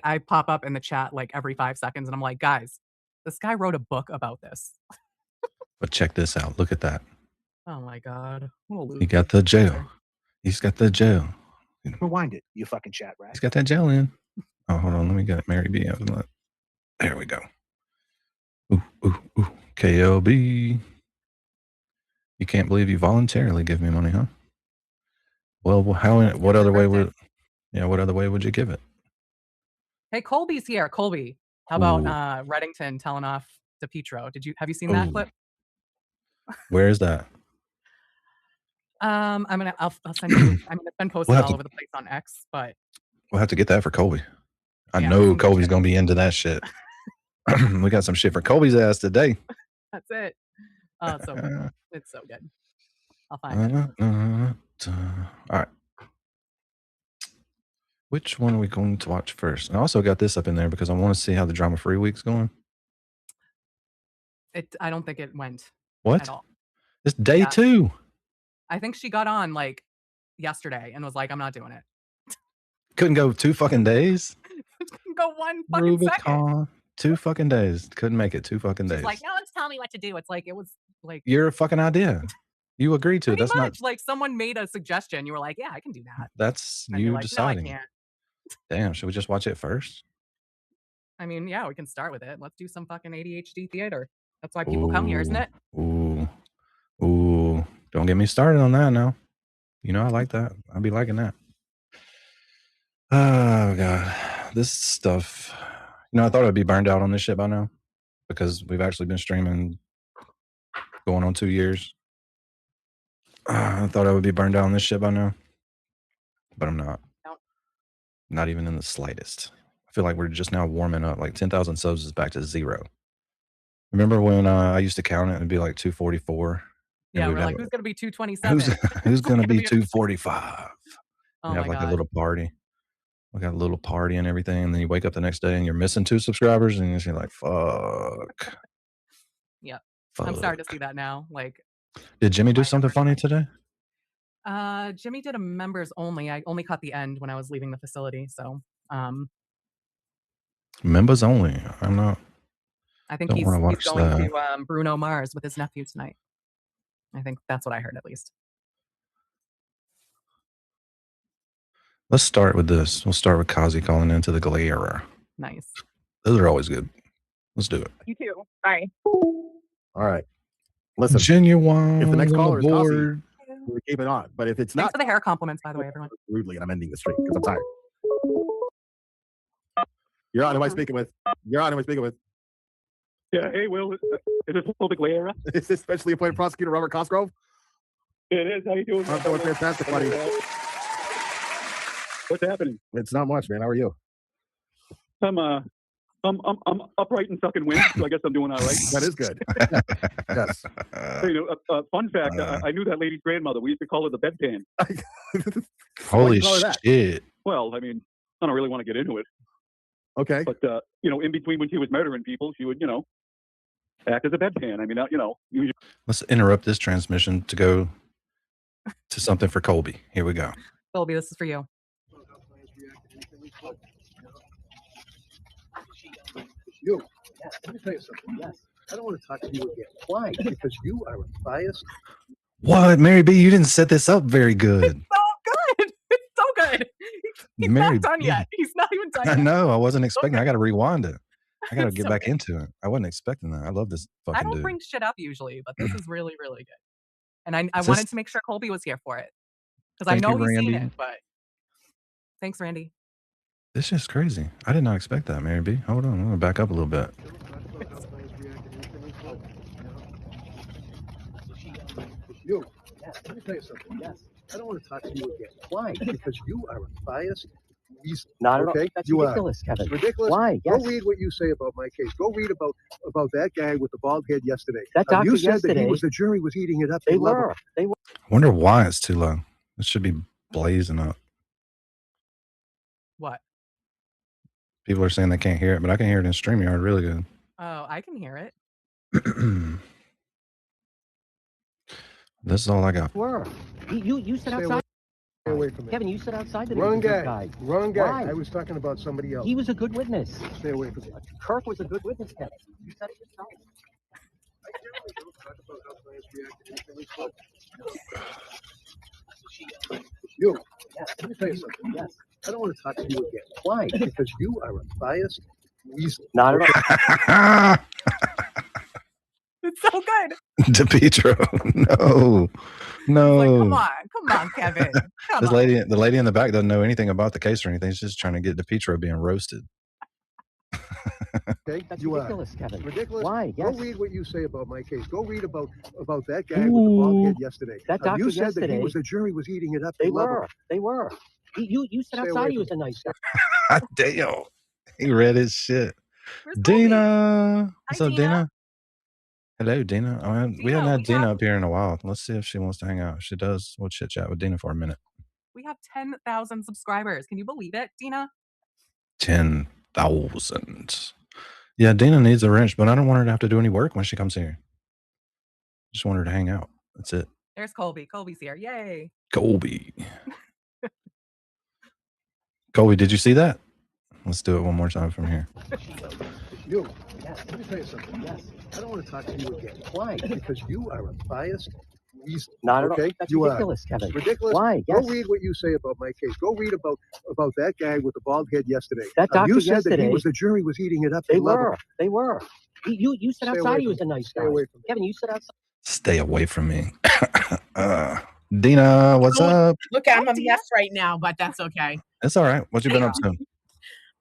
I pop up in the chat like every 5 seconds and I'm like, guys, this guy wrote a book about this. But check this out. Look at that. Oh my God. He got the jail. He's got the jail. Rewind it, you fucking chat rat. He's got that gel in. Oh, hold on. Let me get Mary B. There we go. Ooh, ooh, ooh. KLB. You can't believe you voluntarily give me money, huh? Well, what other way would you give it? Hey, Colby's here. Colby, how about Reddington telling off DePietro? Have you seen that clip? Where is that? I'll send you. I mean, it's been posted all over the place on X, but we'll have to get that for Colby. I know Colby's gonna be into that shit. We got some shit for Colby's ass today. That's it. Oh, it's so good. It's so good. I'll find it. All right. Which one are we going to watch first? I also got this up in there because I want to see how the drama-free week's going. I don't think it went. What? At all. It's day 2. I think she got on like yesterday and was like, I'm not doing it. Couldn't go 2 fucking days? Couldn't go 1 fucking second. 2 fucking days. Couldn't make it 2 fucking days. She's like, no one's telling me what to do. It's like, it was like. Your fucking idea. You agreed to it. That's not like someone made a suggestion. You were like, yeah, I can do that. That's you like, deciding. No, I can't. Damn, should we just watch it first? I mean, yeah, we can start with it. Let's do some fucking ADHD theater. That's why people come here, isn't it? Ooh. Don't get me started on that now. You know I like that. I'll be liking that. Oh, God. This stuff. You know, I thought I'd be burned out on this shit by now because we've actually been streaming going on 2 years. I thought I would be burned out on this shit by now, but I'm not. Nope. Not even in the slightest. I feel like we're just now warming up. Like 10,000 subs is back to 0. Remember when I used to count it and it'd be like 244? Yeah, we're like, who's going to be 227? Who's going to be 245? Oh, we have my like God. a little party. We got a little party and everything. And then you wake up the next day and you're missing 2 subscribers. And you're like, fuck. Yeah. I'm starting to see that now. Like, did Jimmy do something funny today? Jimmy did a members only. I only caught the end when I was leaving the facility. So, members only. I'm not. I think he's going to Bruno Mars with his nephew tonight. I think that's what I heard, at least. Let's start with this. We'll start with Kazi calling into the Galera. Nice. Those are always good. Let's do it. You too. Bye. All right. Listen. Genuine. If the next caller is Kazi, we're keeping on. But if it's not. Thanks for the hair compliments, by the way, everyone. Rudely, and I'm ending the stream because I'm tired. You're on. Who am I speaking with? Yeah, hey, Will. Is this Will the Galera? Is this Specially Appointed Prosecutor Robert Cosgrove? It is. How you doing? I'm doing fantastic, buddy. What's happening? It's not much, man. How are you? I'm upright and sucking wind, so I guess I'm doing all right. That is good. Yes. You know, fun fact: I knew that lady's grandmother. We used to call her the bedpan. Holy shit! Well, I mean, I don't really want to get into it. Okay. But you know, in between when she was murdering people, she would, you know, act as a bedpan. I mean, you know. Usually... Let's interrupt this transmission to go to something for Colby. Here we go. Colby, this is for you. You. Yeah, let me tell you something. Yes. I don't want to talk to you again. Why? Because you are biased. What? Mary B, you didn't set this up very good. It's so good. It's so good. He's not done yet. He's not even done yet. I know. I wasn't expecting. I got to rewind it. I got to get back into it. I wasn't expecting that. I love this fucking dude. I don't bring shit up usually, but this is really, really good. And I wanted to make sure Colby was here for it. Because I know he's seen it, but thanks, Randy. This is crazy. I did not expect that, Mary B. Hold on. I'm going to back up a little bit. You. Yeah, let me tell you something. Yes. I don't want to talk to you again. Why? Because you are biased. Not at all. That's ridiculous, Kevin. It's ridiculous. Why? Yes. Go read what you say about my case. Go read about that guy with the bald head yesterday. That doctor you said yesterday. That the jury was eating it up. They were. I wonder why it's too low. It should be blazing up. What? People are saying they can't hear it, but I can hear it in StreamYard really good. Oh, I can hear it. This is all I got. You sit outside. Stay away from me. Kevin, you said outside that he Wrong was a good guy. guy. Wrong guy. Why? I was talking about somebody else. He was a good witness. Stay away from me. Kirk was a good witness, Kevin. You said it yourself. I generally don't talk about how clients react to anything, but you. Yes. Let me tell you something. Yes. I don't want to talk to you again. Why? Because you are a biased weasel. Not at all. It's so good. DePietro, no, Like, no. come on, Kevin. Come This on. lady, the lady in the back doesn't know anything about the case or anything. She's just trying to get DePietro being roasted. Okay? That's You ridiculous, Kevin. Ridiculous? Why? Go Yes. read what you say about my case. Go read about that guy with the bald head yesterday. That doctor you said that yesterday- the jury was eating it up. They love him. were. They were. You said Stay outside away he was a nice guy. God damn, he read his shit. Where's Colby? Dina, what's Hi, up, Dina. Dina? Hello, Dina. We Dina, hadn't had we Dina have- up here in a while. Let's see if she wants to hang out. If she does, we'll chit chat with Dina for a minute. We have 10,000 subscribers. Can you believe it, Dina? 10,000. Yeah, Dina needs a wrench, but I don't want her to have to do any work when she comes here. Just want her to hang out. That's it. There's Colby. Colby's here. Yay. Colby. Colby, did you see that? Let's do it one more time from here. You. Yes. Let me tell you something. Yes. I don't want to talk to you again. Why? Because you are a biased weasel. Not at all. Okay? That's You ridiculous, Kevin. Ridiculous? Why? Go Yes. read what you say about my case. Go read about that guy with the bald head yesterday. That doctor you said that yesterday- the jury was eating it up. They love him. were. They were. You said Stay outside away he from was a nice Stay guy. away from me. Kevin, you said outside. Stay away from me. Dina, what's up? Look, I'm Hi, a Dina. mess right now, but that's okay. It's all right. What you been up to?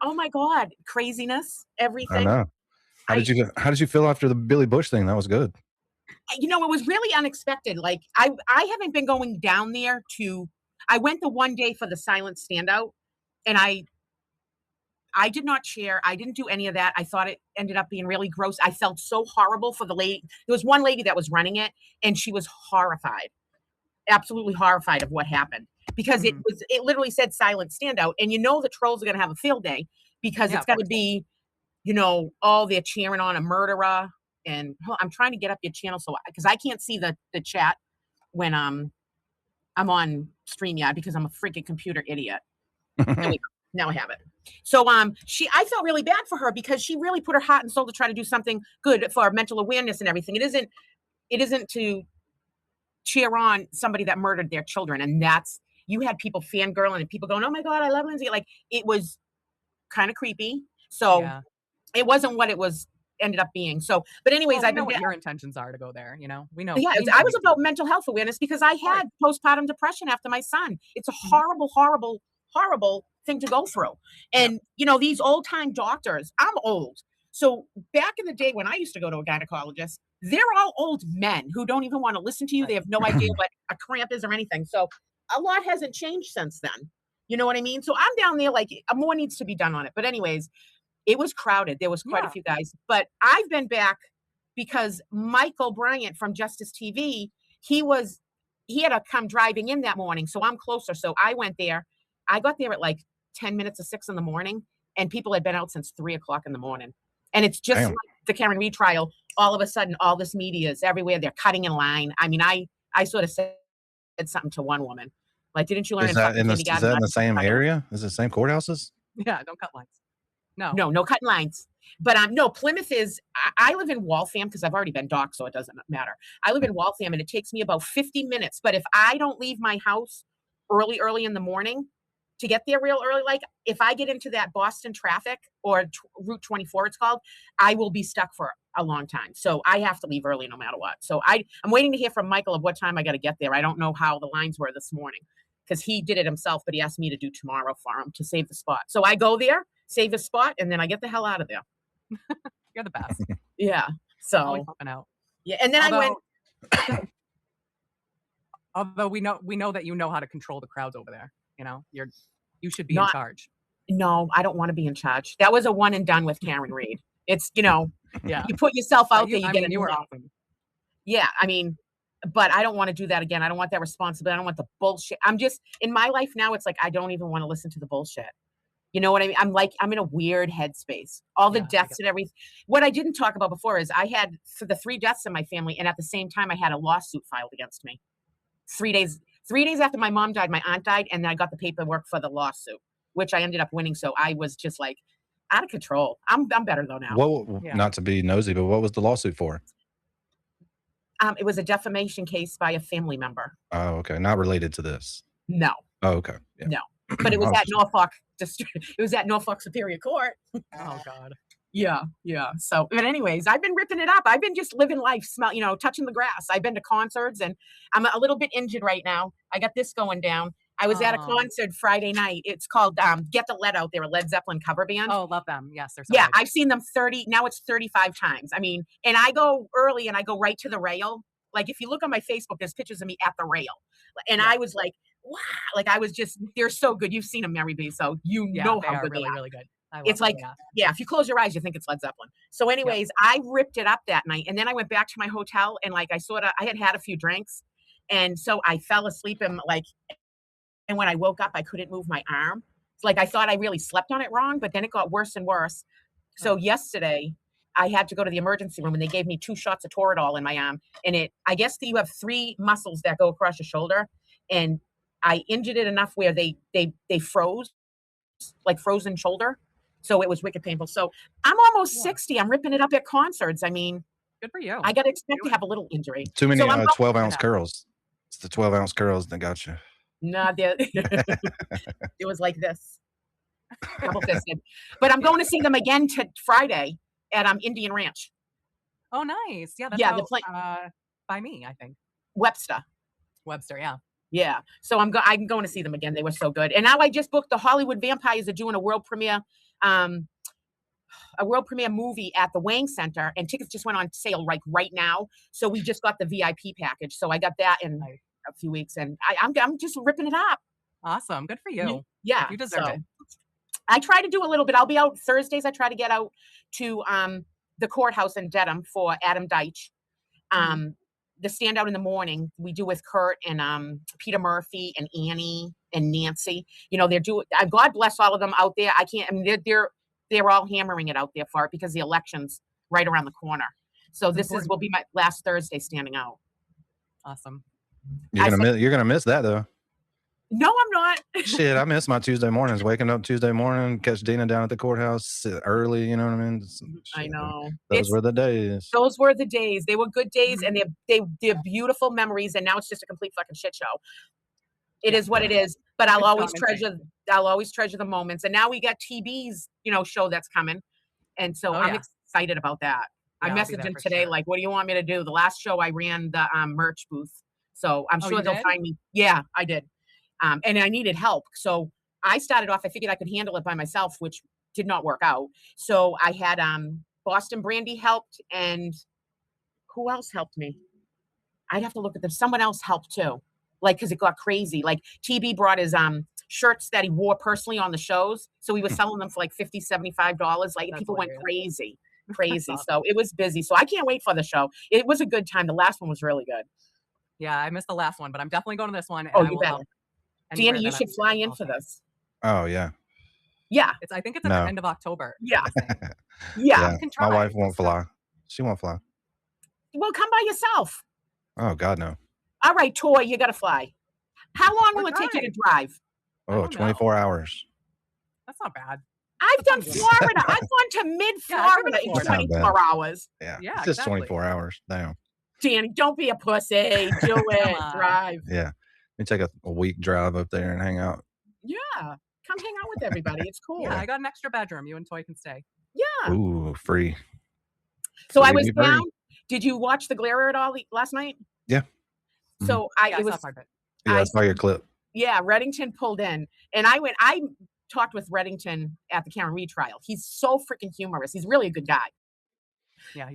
Oh my God, craziness, I everything. know. How did you feel after the Billy Bush thing? That was good. You know, it was really unexpected. Like I haven't been going down there I went the one day for the silent standout, and I did not share. I didn't do any of that. I thought it ended up being really gross. I felt so horrible for the lady. There was one lady that was running it, and she was horrified, absolutely horrified of what happened, because it literally said silent standout, and you know the trolls are going to have a field day because Yeah, it's going to be, you know, all they're cheering on a murderer. And I'm trying to get up your channel because I can't see the chat when I'm on StreamYard because I'm a freaking computer idiot. Now I have it. So I felt really bad for her because she really put her heart and soul to try to do something good for mental awareness and everything. It isn't to cheer on somebody that murdered their children. And you had people fangirling and people going, "Oh my God, I love Lindsay." Like, it was kind of creepy. So Yeah. it wasn't what it was ended up being. So, but anyways, Well, I know what your intentions are to go there. You know, we know. Yeah, we know I was you- about mental health awareness because I had postpartum depression after my son. It's a horrible, horrible, horrible thing to go through. And, you know, these old time doctors, I'm old. So back in the day when I used to go to a gynecologist, they're all old men who don't even want to listen to you. They have no idea what a cramp is or anything. So a lot hasn't changed since then. You know what I mean? So I'm down there like more needs to be done on it. But anyways, it was crowded. There was quite a few guys. But I've been back because Michael Bryant from Justice TV, he had to come driving in that morning. So I'm closer. So I went there. I got there at like 10 minutes of 6 in the morning, and people had been out since 3 o'clock in the morning. And it's just like the Karen Reed trial. All of a sudden, all this media is everywhere. They're cutting in line. I mean, I sort of said something to one woman. Like, didn't you learn Is that in the same area? Is it the same courthouses? Yeah, don't cut lines. No cutting lines. But no, Plymouth is, I live in Waltham because I've already been docked, so it doesn't matter. I live in Waltham and it takes me about 50 minutes. But if I don't leave my house early in the morning to get there real early, like if I get into that Boston traffic or Route 24, it's called, I will be stuck for a long time. So I have to leave early no matter what. So I'm waiting to hear from Michael of what time I got to get there. I don't know how the lines were this morning because he did it himself, but he asked me to do tomorrow for him to save the spot. So I go there, save a spot, and then I get the hell out of there. You're the best. Yeah. So Always helping out. yeah, and then I went. Although we know that you know how to control the crowds over there. You know, you should be in Not- charge. No, I don't want to be in charge. That was a one and done with Karen Reed. It's, you know, Yeah. you put yourself out there, I get mean, you were annoyed. awesome. Yeah, I mean, but I don't want to do that again. I don't want that responsibility. I don't want the bullshit. I'm just in my life now. It's like I don't even want to listen to the bullshit. You know what I mean? I'm in a weird headspace. All the deaths and everything. What I didn't talk about before is I had for the 3 deaths in my family, and at the same time I had a lawsuit filed against me. 3 3 days after my mom died, my aunt died, and then I got the paperwork for the lawsuit, which I ended up winning. So I was just like out of control. I'm better though now. What? Yeah. Not to be nosy, but what was the lawsuit for? It was a defamation case by a family member. Oh, okay. Not related to this. No, Oh, okay. Yeah. no, but it was I was at Norfolk. It was at Norfolk Superior Court. Oh God. Yeah, yeah. So, but anyways, I've been ripping it up. I've been just living life, touching the grass. I've been to concerts, and I'm a little bit injured right now. I got this going down. I was at a concert Friday night. It's called Get the Lead Out. They're a Led Zeppelin cover band. Oh, love them. Yes, they're so Yeah, good. I've seen them 35 times. I mean, and I go early and I go right to the rail. Like if you look on my Facebook, there's pictures of me at the rail. And I was like, wow, like I was just, they're so good. You've seen them, Mary B, so you know they how are good really, they are. really good. I love It's them, like, yeah, if you close your eyes, you think it's Led Zeppelin. So anyways, I ripped it up that night. And then I went back to my hotel and like, I had a few drinks. And so I fell asleep and when I woke up, I couldn't move my arm. It's like, I thought I really slept on it wrong, but then it got worse and worse. So yesterday I had to go to the emergency room and they gave me 2 shots of Toradol in my arm. And I guess that you have 3 muscles that go across your shoulder. And I injured it enough where they froze, like frozen shoulder. So it was wicked painful. So I'm almost 60. I'm ripping it up at concerts. I mean, good for you. I got to expect to have a little injury. Too many So 12-ounce curls. It's the 12-ounce curls that got you. No, it was like this. Double fisted. But I'm going to see them again Friday at Indian Ranch. Oh, nice. Yeah, that's by me, I think. Webster, yeah. Yeah. So I'm going to see them again. They were so good. And now I just booked the Hollywood Vampires are doing a world premiere movie at the Wang Center, and tickets just went on sale right now. So we just got the VIP package. So I got that in a few weeks, and I'm just ripping it up. Awesome. Good for you. Yeah. You deserve it. I try to do a little bit. I'll be out Thursdays. I try to get out to the courthouse in Dedham for Adam Deitch. The standout in the morning we do with Kurt and Peter Murphy and Annie and Nancy. God bless all of them out there. They're all hammering it out there for it because the election's right around the corner. So will be my last Thursday standing out. Awesome. You're gonna miss that though. No, I'm not. Shit, I miss my Tuesday mornings. Waking up Tuesday morning, catch Dina down at the courthouse early. You know what I mean? I know. Those were the days. Those were the days. They were good days, and they're beautiful memories. And now it's just a complete fucking shit show. It is what it is. But I'll always treasure the moments. And now we got TB's show that's coming, and so I'm excited about that. I messaged him today, like, "What do you want me to do?" The last show I ran the merch booth, so I'm sure they'll find me. Yeah, I did. And I needed help. So I started off, I figured I could handle it by myself, which did not work out. So I had Boston Brandy helped, and who else helped me? I'd have to look at them. Someone else helped too. Like, because it got crazy. Like TB brought his shirts that he wore personally on the shows. So we were selling them for like $50, $75. Like people went crazy. Awesome. So it was busy. So I can't wait for the show. It was a good time. The last one was really good. Yeah, I missed the last one, but I'm definitely going to this one. Oh, you better. Danny, you should fly in for this. Oh yeah. Yeah. I think it's at the end of October. Yeah. Yeah. My wife won't fly. She won't fly. Well, come by yourself. Oh God, no. All right, Toy, you got to fly. How long will it take you to drive? Oh, 24 hours. That's not bad. I've done Florida. I've gone to mid-Florida in 24 hours. Yeah, it's just 24 hours. Damn. Danny, don't be a pussy. Do it. Drive. Yeah. We take a week drive up there and hang out. Yeah. Come hang out with everybody. It's cool. Yeah, I got an extra bedroom. You and Toy can stay. Yeah. Ooh, free. So I was down. Did you watch the Glare at all last night? Yeah. So I saw your clip. Yeah, Reddington pulled in, and I talked with Reddington at the Karen Reed trial. He's so freaking humorous. He's really a good guy. Yeah.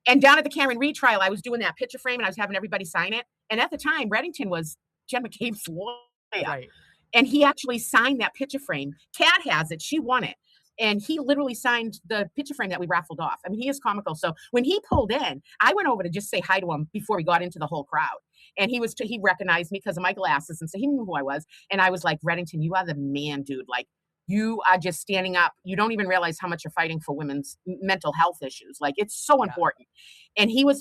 And down at the Karen Reed trial, I was doing that picture frame, and I was having everybody sign it. And at the time, Reddington was Jen McCabe's lawyer. Right. And he actually signed that picture frame. Kat has it. She won it. And he literally signed the picture frame that we raffled off. I mean, he is comical. So when he pulled in, I went over to just say hi to him before we got into the whole crowd. And he recognized me because of my glasses. And so he knew who I was. And I was like, Reddington, you are the man, dude. Like, you are just standing up. You don't even realize how much you're fighting for women's mental health issues. Like, it's so important. And he was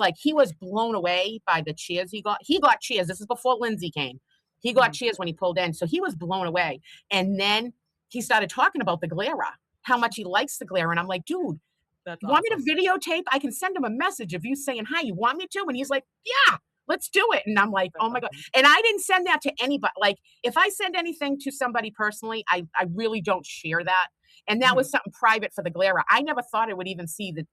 blown away by the cheers he got. He got cheers. This is before Lindsay came. He got cheers when he pulled in. So he was blown away. And then he started talking about the Glera, how much he likes the Glera. And I'm like, dude, That's you want awesome. me to videotape? I can send him a message of you saying hi. You want me to? And he's like, yeah, let's do it. And I'm like, oh my God. And I didn't send that to anybody. Like, if I send anything to somebody personally, I really don't share that. And that was something private for the Glera. I never thought it would even see the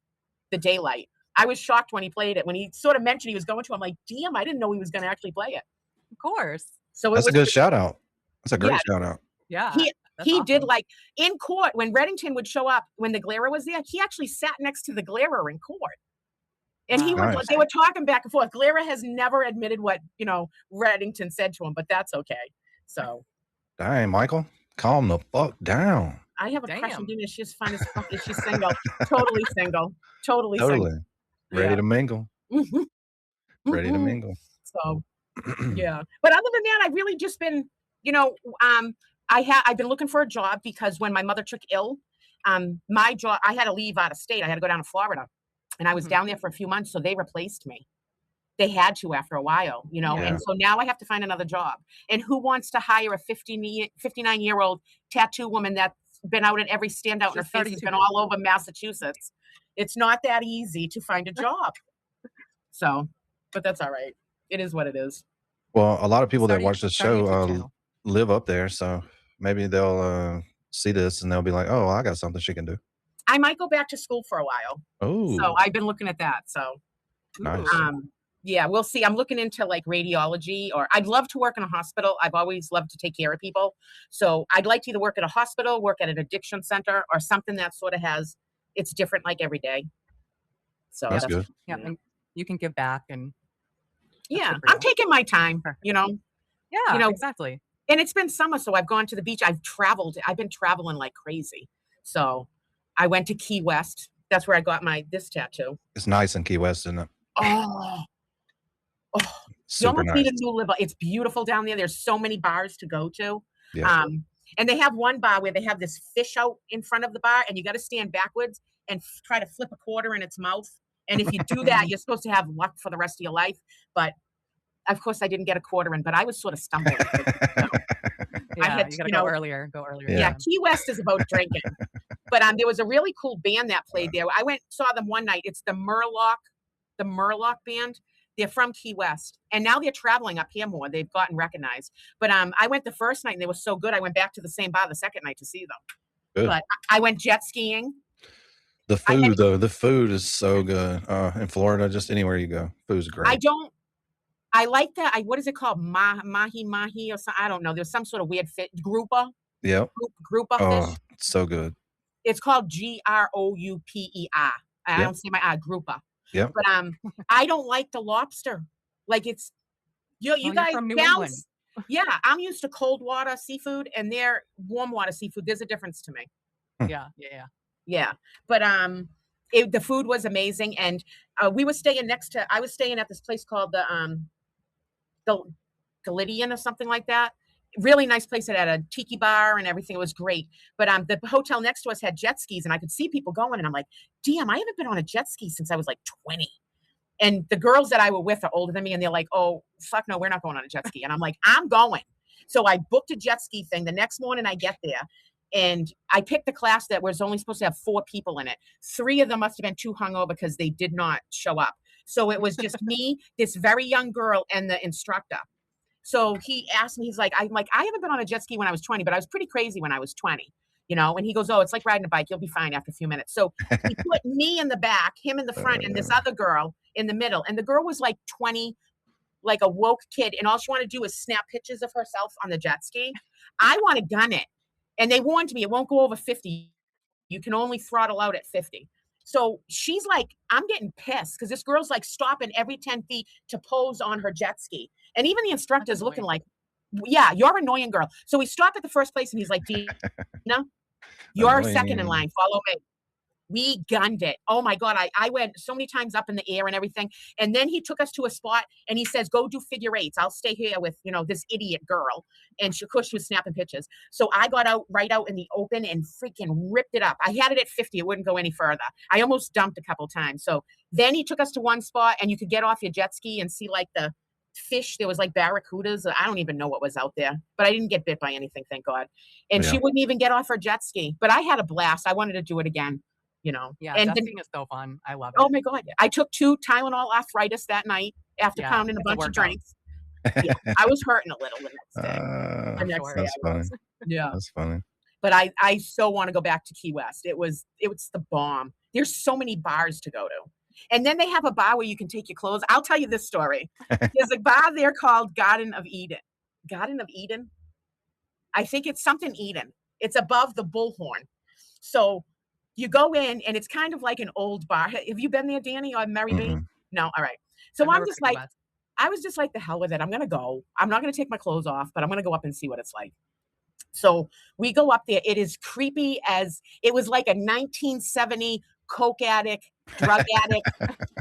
daylight. I was shocked when he played it. When he sort of mentioned he was going to, I'm like, damn, I didn't know he was going to actually play it. Of course. So That's a good shout out. That's a great shout out. Yeah. He did, like, in court when Reddington would show up when the Glera was there. He actually sat next to the Glera in court, and they were talking back and forth. Glera has never admitted what Reddington said to him, but that's okay. So, dang, Michael, calm the fuck down. I have a crush on Dina. She's fun as fuck. She's single, totally single, totally single. Ready to mingle. Ready to mingle. So, yeah. But other than that, I've really just been, I've been looking for a job because when my mother took ill, my job, I had to leave out of state. I had to go down to Florida, and I was down there for a few months. So they replaced me. They had to after a while, and so now I have to find another job. And who wants to hire a 59-year-old tattoo woman that's been out at every standout in her face, has been all over Massachusetts? It's not that easy to find a job. So, but that's all right. It is what it is. Well, a lot of people that watch the show live up there, so maybe they'll see this and they'll be like, "Oh, I got something she can do." I might go back to school for a while. Oh, so I've been looking at that. So, nice. Yeah, we'll see. I'm looking into like radiology, or I'd love to work in a hospital. I've always loved to take care of people. So I'd like to either work at a hospital, work at an addiction center, or something that sort of it's different like every day. So that's good. Yeah, and you can give back and. Yeah, I'm taking my time, Yeah, exactly. And it's been summer, so I've gone to the beach. I've traveled. I've been traveling like crazy. So I went to Key West. That's where I got this tattoo. It's nice in Key West, isn't it? You almost need a new live. It's beautiful down there. There's so many bars to go to. Yeah. And they have one bar where they have this fish out in front of the bar, and you got to stand backwards and try to flip a quarter in its mouth. And if you do that, you're supposed to have luck for the rest of your life. But of course, I didn't get a quarter in, but I was sort of stumbling. Yeah, you gotta go earlier. Go earlier. Yeah, Key West is about drinking. But there was a really cool band that played there. I saw them one night. It's the Murloc band. They're from Key West, and now they're traveling up here more. They've gotten recognized. But I went the first night, and they were so good. I went back to the same bar the second night to see them. Good. But I went jet skiing. The food, though, the food is so good. In Florida, just anywhere you go, food's great. I like that. What is it called? Mahi or something? I don't know. There's some sort of weird grouper. Yep. Grouper fish. It's so good. It's called Grouper. I don't say my grouper. Yep. But I don't like the lobster. Like it's you guys from New England. Yeah, I'm used to cold water seafood, and they're warm water seafood. There's a difference to me. Yeah. But the food was amazing, and we were staying I was staying at this place called the Galidian or something like that. Really nice place. It had a tiki bar and everything. It was great. But the hotel next to us had jet skis, and I could see people going, and I'm like, damn, I haven't been on a jet ski since I was like 20. And the girls that I were with are older than me, and they're like, oh, fuck no, we're not going on a jet ski. And I'm like, I'm going. So I booked a jet ski thing. The next morning I get there, and I picked the class that was only supposed to have 4 people in it. 3 of them must have been too hungover because they did not show up. So it was just me, this very young girl, and the instructor. So he asked me, I'm like, I haven't been on a jet ski when I was 20, but I was pretty crazy when I was 20, and he goes, oh, it's like riding a bike. You'll be fine after a few minutes. So he put me in the back, him in the front, and this other girl in the middle. And the girl was like 20, like a woke kid. And all she wanted to do is snap pictures of herself on the jet ski. I want to gun it. And they warned me, it won't go over 50. You can only throttle out at 50. So she's like, I'm getting pissed because this girl's like stopping every 10 feet to pose on her jet ski. And even the instructor's looking like, yeah, you're an annoying girl. So we stopped at the first place, and he's like, Dina, you're second in line. Follow me. We gunned it. Oh my God. I went so many times up in the air and everything. And then he took us to a spot and he says, go do figure eights. I'll stay here with, this idiot girl. And of course she was snapping pictures. So I got right out in the open and freaking ripped it up. I had it at 50. It wouldn't go any further. I almost dumped a couple times. So then he took us to one spot and you could get off your jet ski and see like the fish. There was like barracudas. I don't even know what was out there, but I didn't get bit by anything, thank God. And she wouldn't even get off her jet ski, but I had a blast. I wanted to do it again, Yeah, and jet skiing is so fun. I love it. oh my God, I took 2 Tylenol arthritis that night after pounding a bunch of drinks. Yeah, I was hurting a little the next day. That's funny. Yeah, That's funny. but I so want to go back to Key West. It was the bomb. There's so many bars to go to. And then they have a bar where you can take your clothes. I'll tell you this story. There's a bar there called Garden of Eden. Garden of Eden? I think it's something Eden. It's above the Bullhorn. So you go in and it's kind of like an old bar. Have you been there, Danny, or Mary B? No? All right. So I'm just like, I was just like, the hell with it. I'm going to go. I'm not going to take my clothes off, but I'm going to go up and see what it's like. So we go up there. It is creepy as it was like a 1970 coke addict, drug addict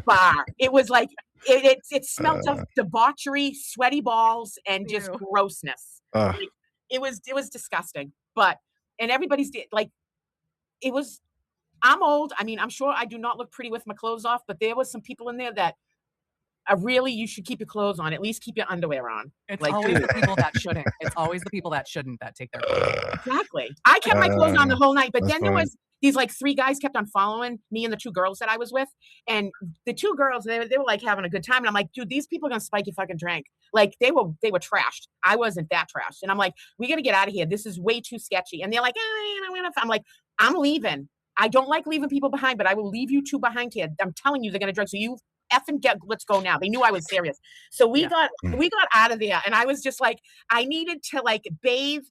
bar. It was like it smelled of debauchery, sweaty balls, and just grossness. Like, it was disgusting. But and everybody's like it was. I'm old. I mean, I'm sure I do not look pretty with my clothes off, but there was some people in there that really, you should keep your clothes on. At least keep your underwear on. It's like, always the people that shouldn't. It's always the people that shouldn't that take their clothes off. Exactly. I kept my clothes on the whole night, but then there was these like 3 guys kept on following me and the 2 girls that I was with. And the 2 girls, they were like having a good time. And I'm like, dude, these people are going to spike your fucking drink. Like they were trashed. I wasn't that trashed. And I'm like, we got to get out of here. This is way too sketchy. And they're like, I'm like, I'm leaving. I don't like leaving people behind, but I will leave you 2 behind here. I'm telling you, they're going to drink. So you effing let's go now. They knew I was serious. So we got out of there. And I was just like, I needed to like bathe,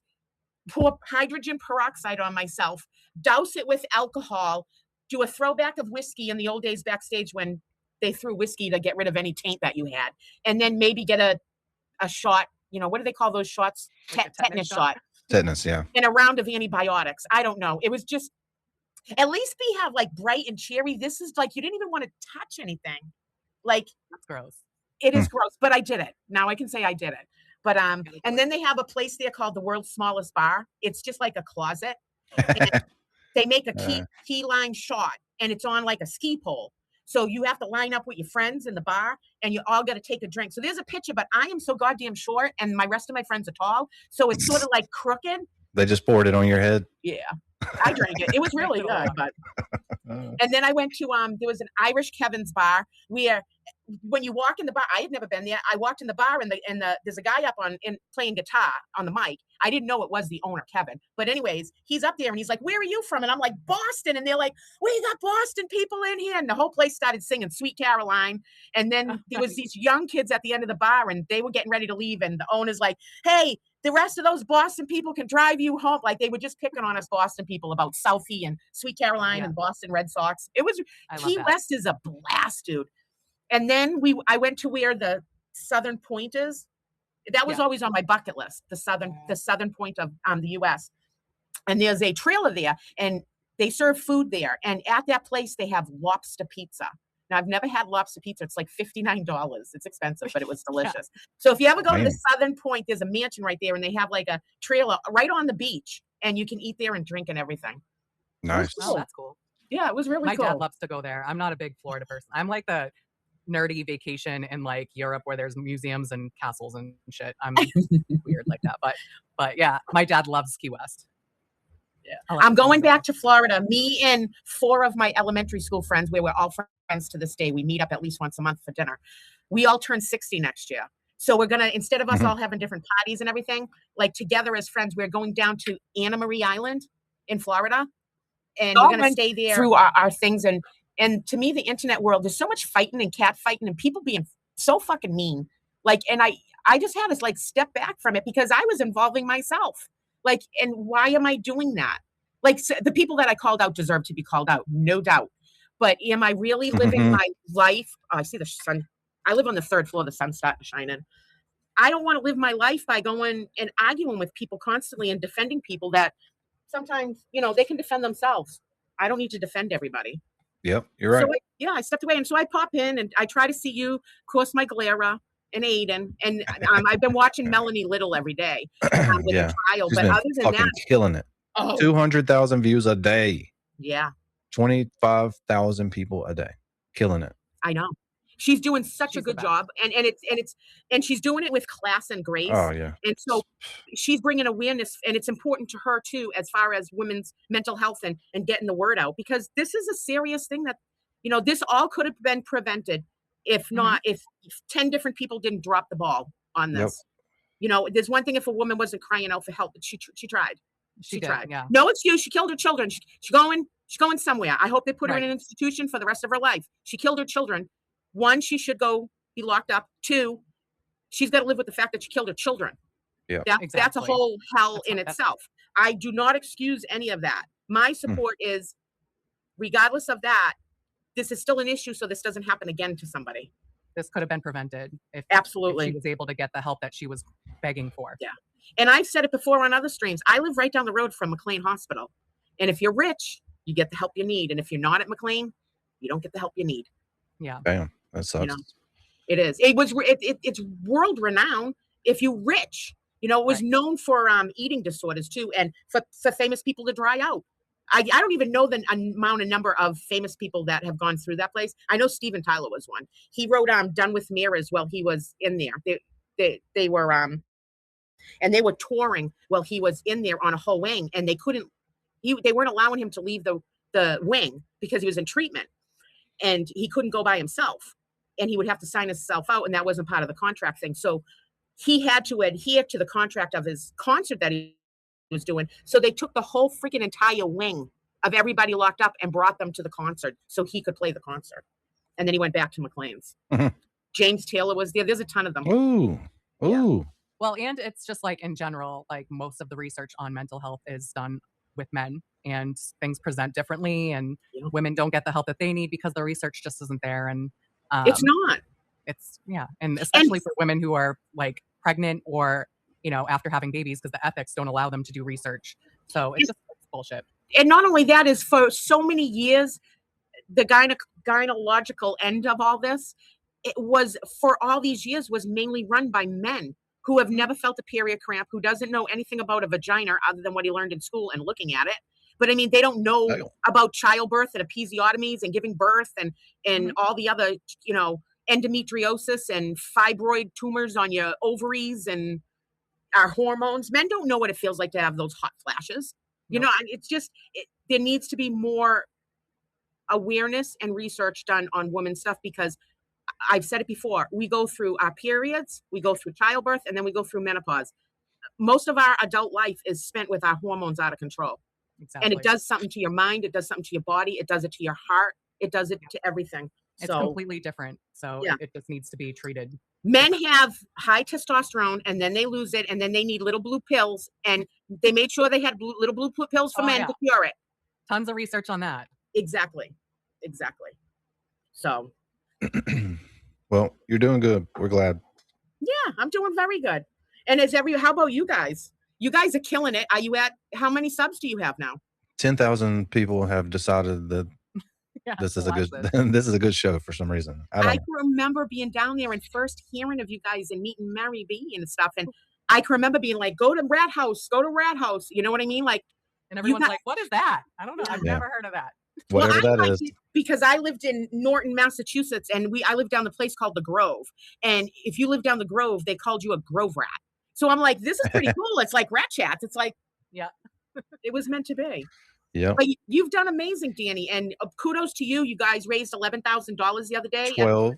pour hydrogen peroxide on myself, douse it with alcohol, do a throwback of whiskey in the old days backstage when they threw whiskey to get rid of any taint that you had. And then maybe get a shot, what do they call those shots? Like tetanus shot. Tetanus, yeah. And a round of antibiotics. I don't know. It was just, at least we have like bright and cheery. This is like, you didn't even want to touch anything. Like, that's gross. It is gross, but I did it. Now I can say I did it. But and then they have a place there called the world's smallest bar. It's just like a closet. And they make a key line shot, and it's on like a ski pole. So you have to line up with your friends in the bar, and you all got to take a drink. So there's a picture, but I am so goddamn short, and my rest of my friends are tall, so it's sort of like crooked. They just poured it on your head. Yeah, I drank it. It was really good. But and then I went to there was an Irish Kevin's bar where when you walk in the bar, I had never been there. I walked in the bar and there's a guy up playing guitar on the mic. I didn't know it was the owner, Kevin. But anyways, he's up there and he's like, "Where are you from?" And I'm like, "Boston." And they're like, "We got Boston people in here." And the whole place started singing Sweet Caroline. And then there was these young kids at the end of the bar and they were getting ready to leave. And the owner's like, "Hey, the rest of those Boston people can drive you home." Like they were just picking on us Boston people about Southie and Sweet Caroline and Boston Red Sox. It was Key West is a blast, dude. And then I went to where the Southern Point is. That was always on my bucket list, the southern point of the US. And there's a trailer there and they serve food there. And at that place they have lobster pizza. Now I've never had lobster pizza. It's like $59. It's expensive, but it was delicious. So if you ever go to the Southern Point, there's a mansion right there and they have like a trailer right on the beach and you can eat there and drink and everything. Nice. Oh, that's cool. Yeah, it was really cool. My dad loves to go there. I'm not a big Florida person. I'm like the nerdy vacation in like Europe where there's museums and castles and shit. I'm weird like that. But yeah, my dad loves Key West. Yeah. I'm going back to Florida. Me and 4 of my elementary school friends, where we're all friends to this day. We meet up at least once a month for dinner. We all turn 60 next year. So we're going to, instead of us all having different parties and everything, like together as friends, we're going down to Anna Marie Island in Florida. And we're going to stay there through our things. And to me, the internet world, there's so much fighting and cat fighting and people being so fucking mean. Like, and I just had to like step back from it because I was involving myself. Like, and why am I doing that? Like the people that I called out deserve to be called out, no doubt. But am I really living my life? Oh, I see the sun. I live on the 3rd floor. The sun's starting to shine in. I don't want to live my life by going and arguing with people constantly and defending people that sometimes, they can defend themselves. I don't need to defend everybody. Yep, you're right. So I stepped away, and so I pop in and I try to see you, of course, my Glera and Aiden, and I've been watching Melanie Little every day with Yeah, the trial. she's But been other than fucking that, killing it. oh 200,000 views a day, yeah, 25,000 people a day, killing it. I know. She's doing such a She's the good best. job, and she's doing it with class and grace. Oh yeah, And so she's bringing awareness, and it's important to her too, as far as women's mental health and getting the word out, because this is a serious thing that, this all could have been prevented if not, if 10 different people didn't drop the ball on Yep. this. There's one thing if a woman wasn't crying out for help, but she tried. She did, tried. yeah. No excuse. She killed her children. She's going somewhere. I hope they put her in Right. an institution for the rest of her life. She killed her children. One, she should go be locked up. Two, she's got to live with the fact that she killed her children. Yeah. That's a Exactly. whole hell That's in what- that's- itself. I do not excuse any of that. My support is, regardless of that, this is still an issue, so this doesn't happen again to somebody. This could have been prevented if Absolutely. she was able to get the help that she was begging for. Yeah. And I've said it before on other streams. I live right down the road from McLean Hospital. And if you're rich, you get the help you need. And if you're not at McLean, you don't get the help you need. Yeah. Damn, that sucks. It is. It's world renowned. If you're rich, it was Right. known for eating disorders too, and for famous people to dry out. I don't even know the amount and number of famous people that have gone through that place. I know Steven Tyler was one. He wrote Done with Mirrors while he was in there. They were and they were touring while he was in there on a whole wing, and they weren't allowing him to leave the wing because he was in treatment, and he couldn't go by himself, and he would have to sign himself out, and that wasn't part of the contract thing. So he had to adhere to the contract of his concert that he was doing. So they took the whole freaking entire wing of everybody locked up and brought them to the concert so he could play the concert. And then he went back to McLean's. James Taylor was there. There's a ton of them. Ooh, ooh. Well, and it's just like in general, like most of the research on mental health is done with men, and things present differently, and Yeah. women don't get the help that they need because the research just isn't there. And It's not. and especially for women who are like pregnant or after having babies, because the ethics don't allow them to do research. So it's bullshit. And not only that, is for so many years, the gynecological end of all this, it was for all these years was mainly run by men who have never felt a period cramp, who doesn't know anything about a vagina other than what he learned in school and looking at it. But I mean, they don't know about childbirth and episiotomies and giving birth and all the other, endometriosis and fibroid tumors on your ovaries and our hormones. Men don't know what it feels like to have those hot flashes. Nope. It's just, there needs to be more awareness and research done on women's stuff, because I've said it before, we go through our periods, we go through childbirth, and then we go through menopause. Most of our adult life is spent with our hormones out of control. Exactly. And it does something to your mind, it does something to your body, it does it to your heart, it does it to everything. It's So completely different. So Yeah. it just needs to be treated. men have high testosterone, and then they lose it, and then they need little blue pills, and they made sure they had little blue pills for Oh, men yeah. to cure it. Tons of research on that. Exactly. So Well, you're doing good. We're glad. yeah, I'm doing very good. And how about you guys? You guys are killing it. Are you at, how many subs do you have now? 10,000 people have decided that Yeah, this is to a good watch this. this is a good show for some reason. I I don't can remember being down there and first hearing of you guys and meeting Mary B and stuff. And I can remember being like, go to Rat House. You know what I mean? Like, And everyone's got- like, what is that? I don't know. I've Yeah. never heard of that. whatever I that liked is. it because I lived in Norton, Massachusetts, and I lived down the place called the Grove. And if you live down the Grove, they called you a Grove rat. So I'm like, this is pretty cool. It's like Rat Chats. It's like, Yeah. it was meant to be. Yep. But you've done amazing, Danny, and kudos to you. You guys raised $11,000 the other day. 12. Oh,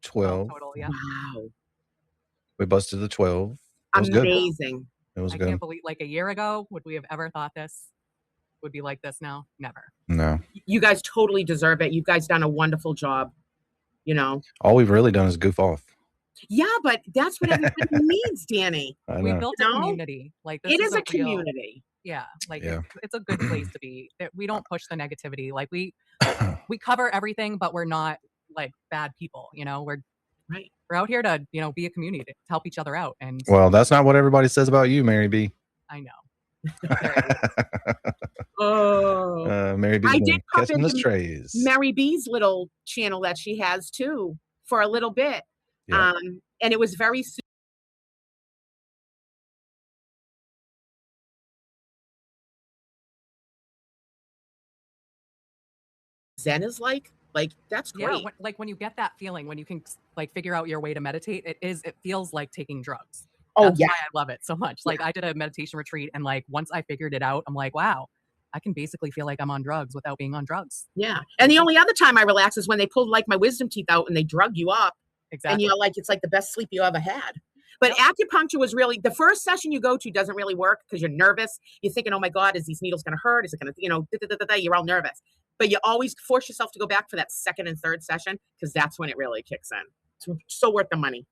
total, yeah. Wow, We busted the 12. It was good. amazing. It was I good. can't believe, like a year ago, would we have ever thought this would be like this now? Never. No. You guys totally deserve it. You guys done a wonderful job. All we've really done is goof off. Yeah, but that's what everybody needs, Danny. I We know. built a community. Like this It is a real- community. Yeah, like Yeah. It's a good place to be. We don't push the negativity. Like we cover everything, but we're not like bad people. We're Right. we're out here to be a community to help each other out. And Well, that's not what everybody says about you, Mary B. I know. Oh, Mary B's I been did pop catching the into strays. Mary B's little channel that she has too for a little bit. Yeah. And it was very Zen is like that's Yeah, great. when you get that feeling, when you can like figure out your way to meditate, it feels like taking drugs. Oh That's yeah, why I love it so much. Like I did a meditation retreat, and like once I figured it out, I'm like, wow, I can basically feel like I'm on drugs without being on drugs. yeah. And the only other time I relax is when they pulled like my wisdom teeth out and they drug you up, and Exactly. you're like, it's like the best sleep you ever had. But acupuncture was really the first session you go to doesn't really work because you're nervous. You're thinking, oh my God, is these needles going to hurt? Is it going to, you're all nervous. But you always force yourself to go back for that second and third session because that's when it really kicks in. It's so worth the money.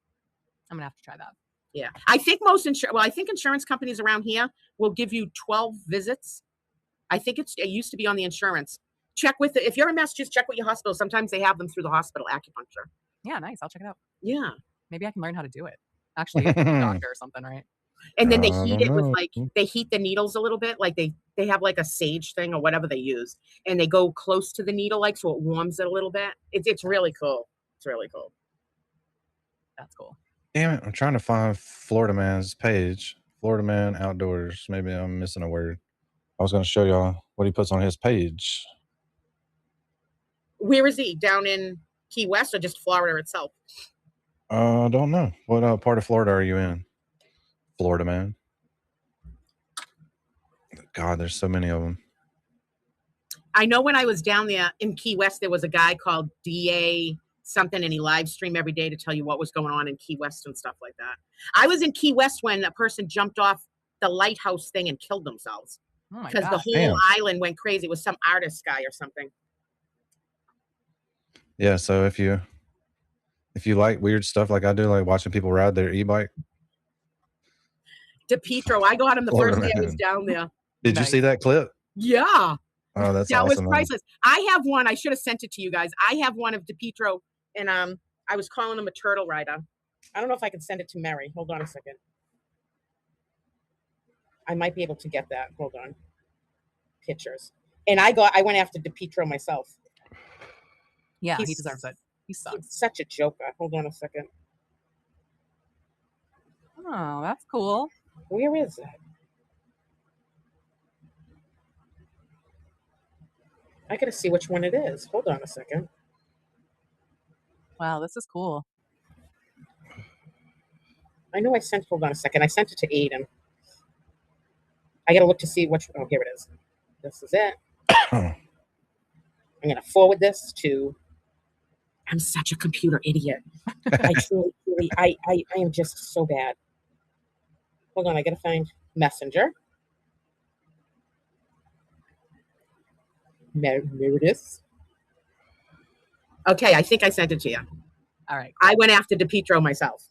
I'm gonna have to try that. Yeah. I think I think insurance companies around here will give you 12 visits. I think it used to be on the insurance. Check with if you're in Massachusetts, check with your hospital. Sometimes they have them through the hospital acupuncture. Yeah, nice. I'll check it out. Yeah. Maybe I can learn how to do it. Actually, it's a doctor or something, right? And then they I heat don't it with know. they heat the needles a little bit. Like they have like a sage thing or whatever they use. And they go close to the needle, like so it warms it a little bit. It's really cool. It's really cool. That's cool. Damn it! I'm trying to find Florida Man's page. Florida Man Outdoors. Maybe I'm missing a word. I was going to show y'all what he puts on his page. Where is he? Down in Key West or just Florida itself? I don't know. What part of Florida are you in? Florida Man. God, there's so many of them. I know when I was down there in Key West, there was a guy called DA something, and he live streamed every day to tell you what was going on in Key West and stuff like that. I was in Key West when a person jumped off the lighthouse thing and killed themselves because the whole island went crazy. It was some artist guy or something. Yeah, so if you like weird stuff like I do, like watching people ride their e-bike. DePietro, I got him the first day I was down there. Did you see that clip? Yeah. Oh, that's that awesome. was priceless. I have one. I should have sent it to you guys. I have one of DePietro, and I was calling him a turtle rider. I don't know if I can send it to Mary. Hold on a second. I might be able to get that. Hold on. Pictures. And I went after DePietro myself. Yeah, he deserves it. He sucks. He's such a joker. Hold on a second. Oh, that's cool. Where is it? I gotta see which one it is. Hold on a second. Wow, this is cool. I know I sent. Hold on a second. I sent it to Aiden. I gotta look to see which. Oh, here it is. This is it. I'm gonna forward this to. I'm such a computer idiot. I truly, I am just so bad. Hold on, I gotta find Messenger. Meredith. Okay, I think I sent it to you. All right. I went after DePietro myself.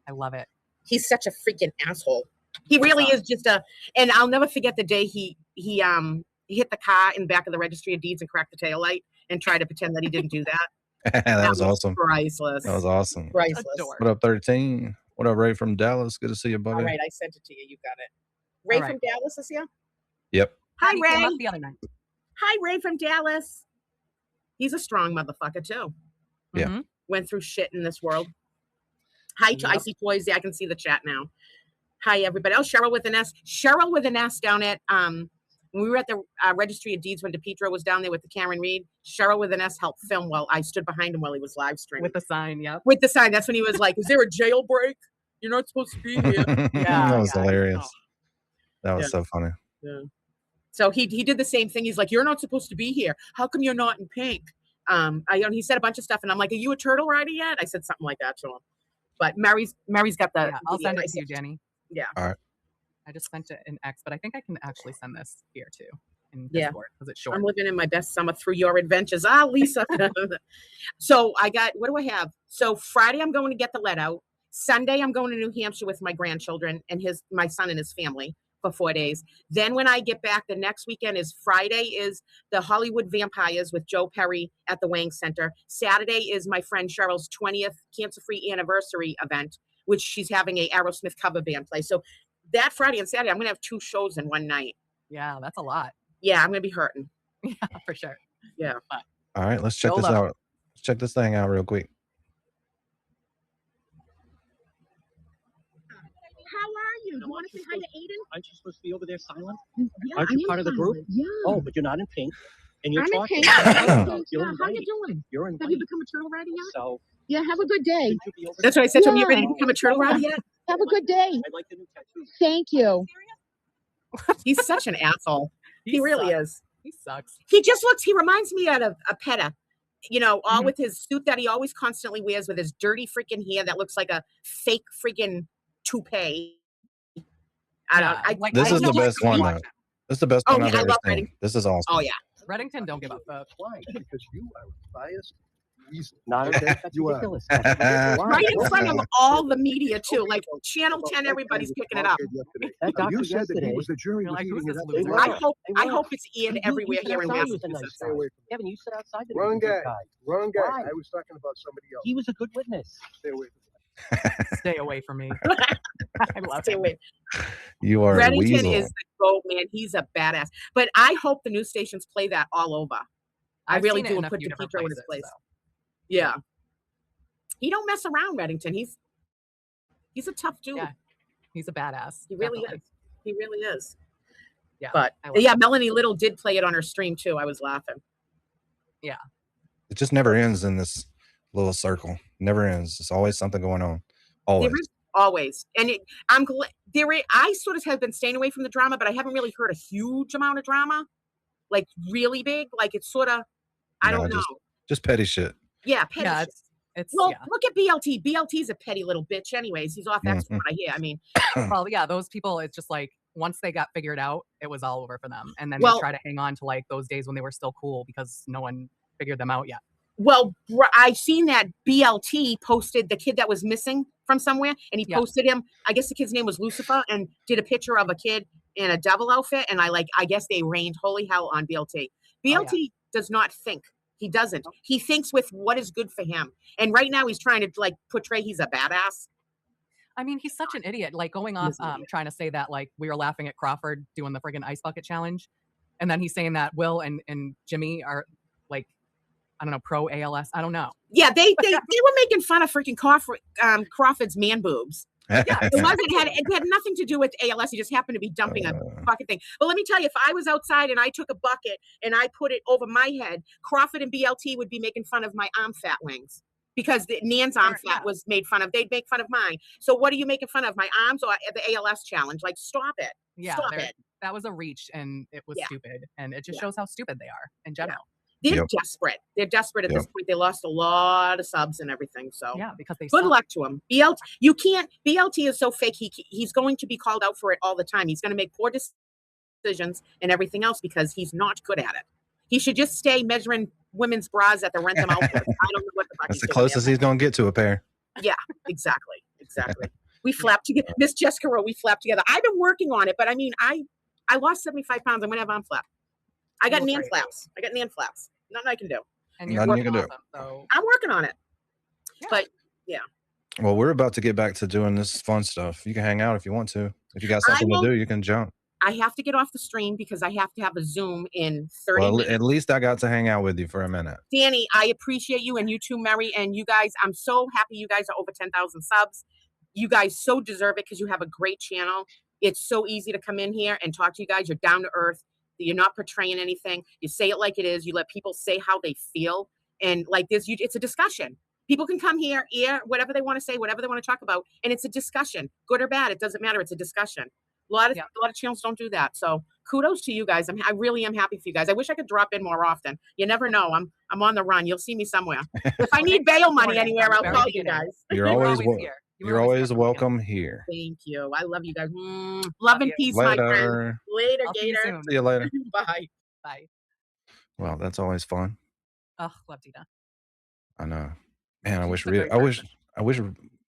I love it. He's such a freaking asshole. He really is just and I'll never forget the day he hit the car in back of the registry of deeds and cracked the taillight and tried to pretend that he didn't do that. that was awesome. Priceless. That was awesome. Priceless. What up, 13? What up, Ray from Dallas? Good to see you, buddy. All right, I sent it to you. You got it. Ray from Dallas is here? Yep. Hi, Ray. The other night. Hi, Ray from Dallas. He's a strong motherfucker, too. Yeah. Went through shit in this world. Hi, I see Toys. I can see the chat now. Hi, everybody. Oh, Cheryl with an S. Cheryl with an S down at, when we were at the Registry of Deeds when DePietro was down there with the Karen Reed, Cheryl with an S helped film while I stood behind him while he was live streaming. With the sign, yep. With the sign. That's when he was like, is there a jailbreak? You're not supposed to be here. Yeah, that was hilarious. Oh. That was so funny. Yeah. So he did the same thing. He's like, you're not supposed to be here. How come you're not in pink? He said a bunch of stuff, and I'm like, are you a turtle rider yet? I said something like that to him. But Mary's got the. Yeah, I'll send it to you, Jenny. Yeah. All right. I just sent it in X, but I think I can actually send this here too in Discord because it's short. I'm living in my best summer through your adventures. Lisa. So I got, what do I have? So Friday I'm going to get the let out. Sunday I'm going to New Hampshire with my grandchildren and my son and his family for 4 days. Then when I get back, the next weekend is Friday is the Hollywood Vampires with Joe Perry at the Wang Center. Saturday is my friend Cheryl's 20th cancer-free anniversary event, which she's having a Aerosmith cover band play. So that Friday and Saturday, I'm gonna have 2 shows in one night. Yeah, that's a lot. Yeah, I'm gonna be hurting. Yeah, for sure. Yeah. But All right, let's check this YOLO. out. Let's check this thing out real quick. How are you? You want to say hi to Aiden? Aren't you supposed to be over there silent? Yeah, Aren't you part of the group? Yeah. Oh, but you're not in pink. And you're I'm in talking. pink. You're Yeah, in how you white. doing? You're in Have you white. become a turtle rider yet? So, Yeah, have a good day. shouldn't you be over That's there? what I said to him. You ready to Yeah. become a turtle rider yet? Have a good day. I like the new tattoo. Thank you. He's such an asshole. He really sucks. is. He sucks. He just looks, he reminds me of a PETA. You know, all Mhm. with his suit that he always constantly wears with his dirty freaking hair that looks like a fake freaking toupee. I don't. Yeah, like, This I is the don't best one, watch though. it. This is the best Oh, one yeah, I've I ever love seen. Reddington. This is awesome. Oh yeah. Reddington don't give a fuck. Why? Because you are a biased weasel. Not Okay? that's You are. ridiculous. That's ridiculous. Why? Right in front of all the media too. Like Channel 10, everybody's picking it up. That doctor You said that yesterday. he was the jury You're was like, who's eating it this up. loser? were. I hope it's You aired everywhere said here in outside he was a Massachusetts. nice Stay away from Kevin, you said outside that he Wrong was a good guy. guy. Wrong guy. Why? I was talking about somebody else. He was a good witness. Stay away from Stay away from me. I love Stay him. away. You are a Reddington weasel. is the GOAT, man. He's a badass. But I hope the news stations play that all over. I I've really seen it do, in and a put few different DePietro in his places, place. so. Yeah. He don't mess around, Reddington. He's a tough dude. Yeah, he's a badass. He really definitely. is. He really is. Yeah, But I love yeah, him. Melanie Little did play it on her stream too. I was laughing. It just never ends in this little circle. Never ends. There's always something going on. Always. There is always, and I'm glad I sort of have been staying away from the drama, but I haven't really heard a huge amount of drama, like really big. Like it's sort of, I No, don't know. just petty shit. Yeah, petty Yeah, shit. it's Well, yeah. look at BLT. BLT's a petty little bitch, anyways. He's off X from what I hear. I mean, Well, yeah, those people. It's just like once they got figured out, it was all over for them, and then Well- they try to hang on to like those days when they were still cool because no one figured them out yet. well, I seen that BLT posted the kid that was missing from somewhere, and he Yeah. posted him. I guess the kid's name was Lucifer, and did a picture of a kid in a devil outfit, and I guess they rained holy hell on BLT. BLT does not think. He doesn't. He thinks with what is good for him. And right now he's trying to like portray he's a badass. I mean, he's such an idiot. Like going off, He's an idiot. trying to say that like we were laughing at Crawford doing the friggin' ice bucket challenge, and then he's saying that Will and Jimmy are like, I don't know, pro ALS. I don't know. Yeah, they were making fun of freaking Crawford's man boobs. It had nothing to do with ALS. He just happened to be dumping a bucket thing. But let me tell you, if I was outside and I took a bucket and I put it over my head, Crawford and BLT would be making fun of my arm fat wings because Nan's arm fat was made fun of. They'd make fun of mine. So what are you making fun of? My arms or the ALS challenge? Like, stop it. Yeah, Stop it. that was a reach, and it was Yeah. stupid, and it just Yeah. shows how stupid they are in general. They're Yep. desperate. They're desperate at Yep. this point. They lost a lot of subs and everything. So Yeah, because they good suck. luck to him. BLT is so fake. He's going to be called out for it all the time. He's going to make poor decisions and everything else because he's not good at it. He should just stay measuring women's bras at the Rentham outfit. I don't know what the fuck That's he's the doing closest there. he's gonna get to a pair. Exactly. We flapped together. Miss Jessica Rowe, we flapped together. I've been working on it, but I mean, I lost 75 pounds. I'm gonna have on flap. I got You look Nan great. flaps. I got Nan flaps. Nothing I can do. And you're Nothing you working can do. awesome, so I'm working on it. Yeah. But Well, we're about to get back to doing this fun stuff. You can hang out if you want to. If you got something to will- do, you can jump. I have to get off the stream because I have to have a Zoom in 30 Well, minutes. at least I got to hang out with you for a minute. Danny, I appreciate you, and you too, Mary, and you guys. I'm so happy you guys are over 10,000 subs. You guys so deserve it because you have a great channel. It's so easy to come in here and talk to you guys. You're down to earth. You're not portraying anything. You say it like it is. You let people say how they feel, and like this, it's a discussion. People can come here, whatever they want to say, whatever they want to talk about, and it's a discussion, good or bad. It doesn't matter. It's a discussion. A lot of channels don't do that. So kudos to you guys. I really am happy for you guys. I wish I could drop in more often. You never know. I'm on the run. You'll see me somewhere. If I need bail money anywhere, I'll call you guys. You're always here. you're always welcome here. Thank you. I love you guys. Love and you. peace, my friend. Later. Later, I'll see you Gator. soon. See you later. Bye. Bye. Well, that's always fun. Oh, love Dina. I know. Man, I She's wish a Rita. great I wish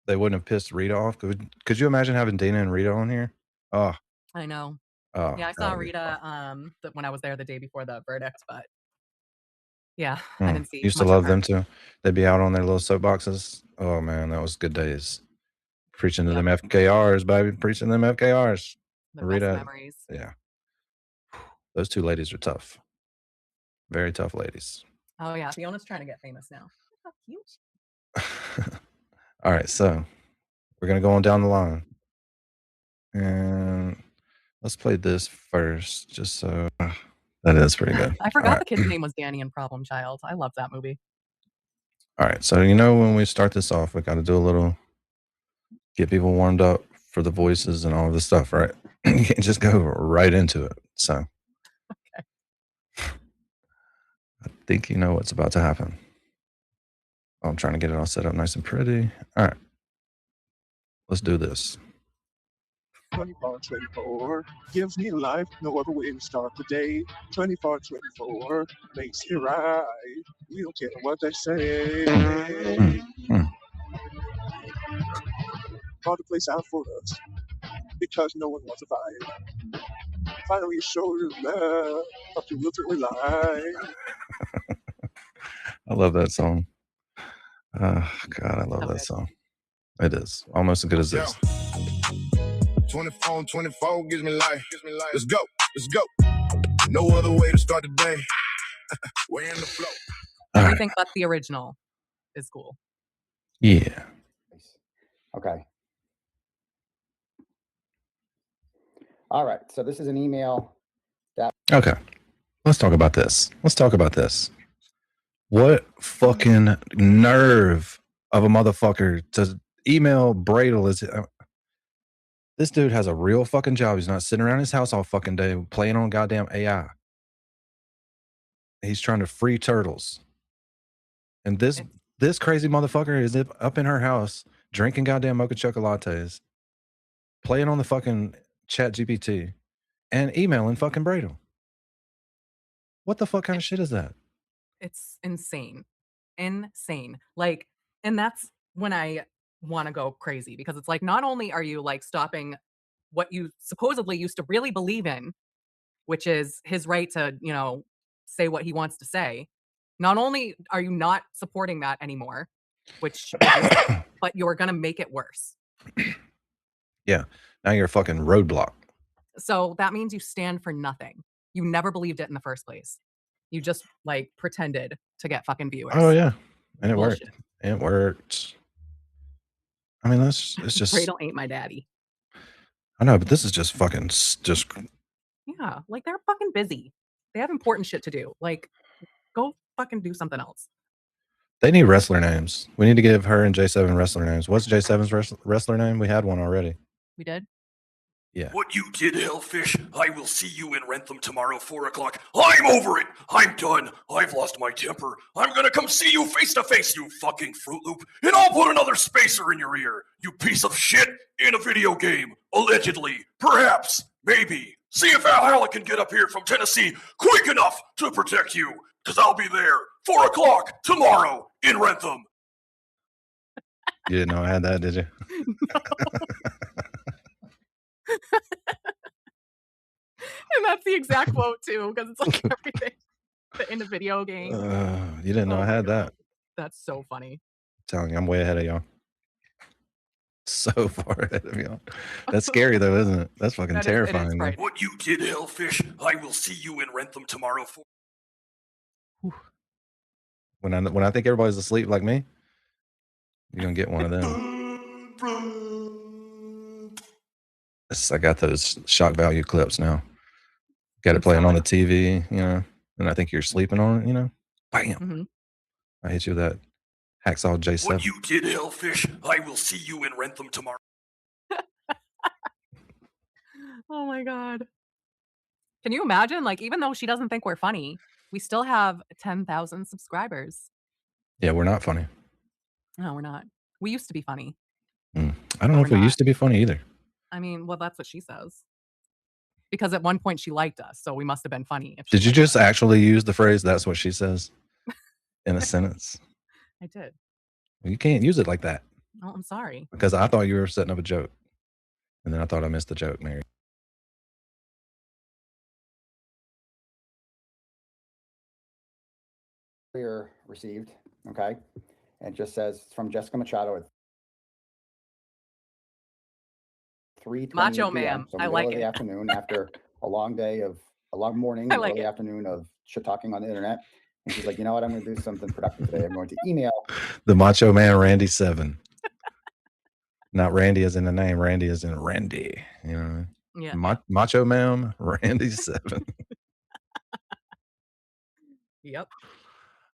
they wouldn't have pissed Rita off. Could you imagine having Dina and Rita on here? Oh, I know. oh. Yeah, I saw that would be Rita fun. when I was there the day before the verdict, but yeah, I Mm, didn't see. Used to much of love her. them too. They'd be out on their little soapboxes. Oh man, that was good days. Preaching to Yep. them FKRs, baby. Preaching to them FKRs. The Rita, best memories. yeah. Those two ladies are tough. Very tough ladies. Oh yeah, Fiona's trying to get famous now. Look how cute. All right, so we're gonna go on down the line, and let's play this first, just so that is pretty good. I forgot the kid's name was Danny in Problem Child. I love that movie. All right, so when we start this off, we got to do a little, get people warmed up for the voices and all of this stuff, right? You can't just go right into it. So, Okay. I think you know what's about to happen. Oh, I'm trying to get it all set up nice and pretty. All right, let's do this. 24/24 gives me life, no other way to start the day. 24/24 makes it right. We don't care what they say. Brought the place out for us because no one wants to fight. Finally show you love, but you literally lie. I love that song. God, I love that song. It is almost as good as this. 24/24 gives me life. Let's go. No other way to start the day. We're in the flow. Everything but the original is cool. Yeah. Okay. All right. So this is an email that. Okay. Let's talk about this. What fucking nerve of a motherfucker to email Bradle is. This dude has a real fucking job. He's not sitting around his house all fucking day playing on goddamn AI. He's trying to free turtles. And this crazy motherfucker is up in her house drinking goddamn mocha chocolates, playing on the fucking chat GPT, and emailing fucking Bradle. What the fuck kind of shit is that? It's insane. Like, and that's when I want to go crazy, because it's like, not only are you like stopping what you supposedly used to really believe in, which is his right to, say what he wants to say. Not only are you not supporting that anymore, which but you're going to make it worse. Yeah. Now you're a fucking roadblock. So that means you stand for nothing. You never believed it in the first place. You just like pretended to get fucking viewers. Oh yeah. And it Bullshit. worked. It worked. I mean, it's just. Bradle ain't my daddy. I know, but this is just fucking Yeah, like they're fucking busy. They have important shit to do. Like, go fucking do something else. They need wrestler names. We need to give her and J7 wrestler names. What's J7's wrestler name? We had one already. We did? Yeah. What you did, Hellfish, I will see you in Rentham tomorrow, 4 o'clock. I'm over it. I'm done. I've lost my temper. I'm gonna come see you face to face, you fucking Fruit Loop, and I'll put another spacer in your ear, you piece of shit, in a video game. Allegedly. Perhaps. Maybe. See if Al Halleck can get up here from Tennessee quick enough to protect you, because I'll be there, 4 o'clock tomorrow in Rentham. You didn't know I had that, did you? No. And that's the exact quote too, because it's like everything in the video game. You didn't know I had that. That's so funny. I'm telling you, I'm way ahead of y'all. So far ahead of y'all. That's scary though, isn't it? That's fucking terrifying. What you did, Hellfish, I will see you in Rentham tomorrow. When I think everybody's asleep like me, you're gonna get one of them. I got those shock value clips now. Got it playing on the TV, and I think you're sleeping on it, Bam! Mm-hmm. I hit you with that hacksaw J7. What you did, Hellfish, I will see you in Rentham tomorrow. Oh my god. Can you imagine? Like, even though she doesn't think we're funny, we still have 10,000 subscribers. Yeah, we're not funny. No, we're not. We used to be funny. I don't know if we used to be funny either. I mean, well, that's what she says. Because at one point she liked us, so we must have been funny. Did you just actually use the phrase, that's what she says, in a sentence? I did. You can't use it like that. Oh, I'm sorry. Because I thought you were setting up a joke. And then I thought I missed the joke, Mary. Received, okay? And it just says, it's from Jessica Machado. 3:28 Macho p.m. ma'am. So I middle like of the it. afternoon after a long morning, I and like early it. afternoon of shit talking on the internet. And she's like, you know what? I'm going to do something productive today. I'm going to email The Macho Man Randy 7. Not Randy as in the name, Randy as in Randy. You know what I mean? Yeah. Macho Man Randy 7. Yep.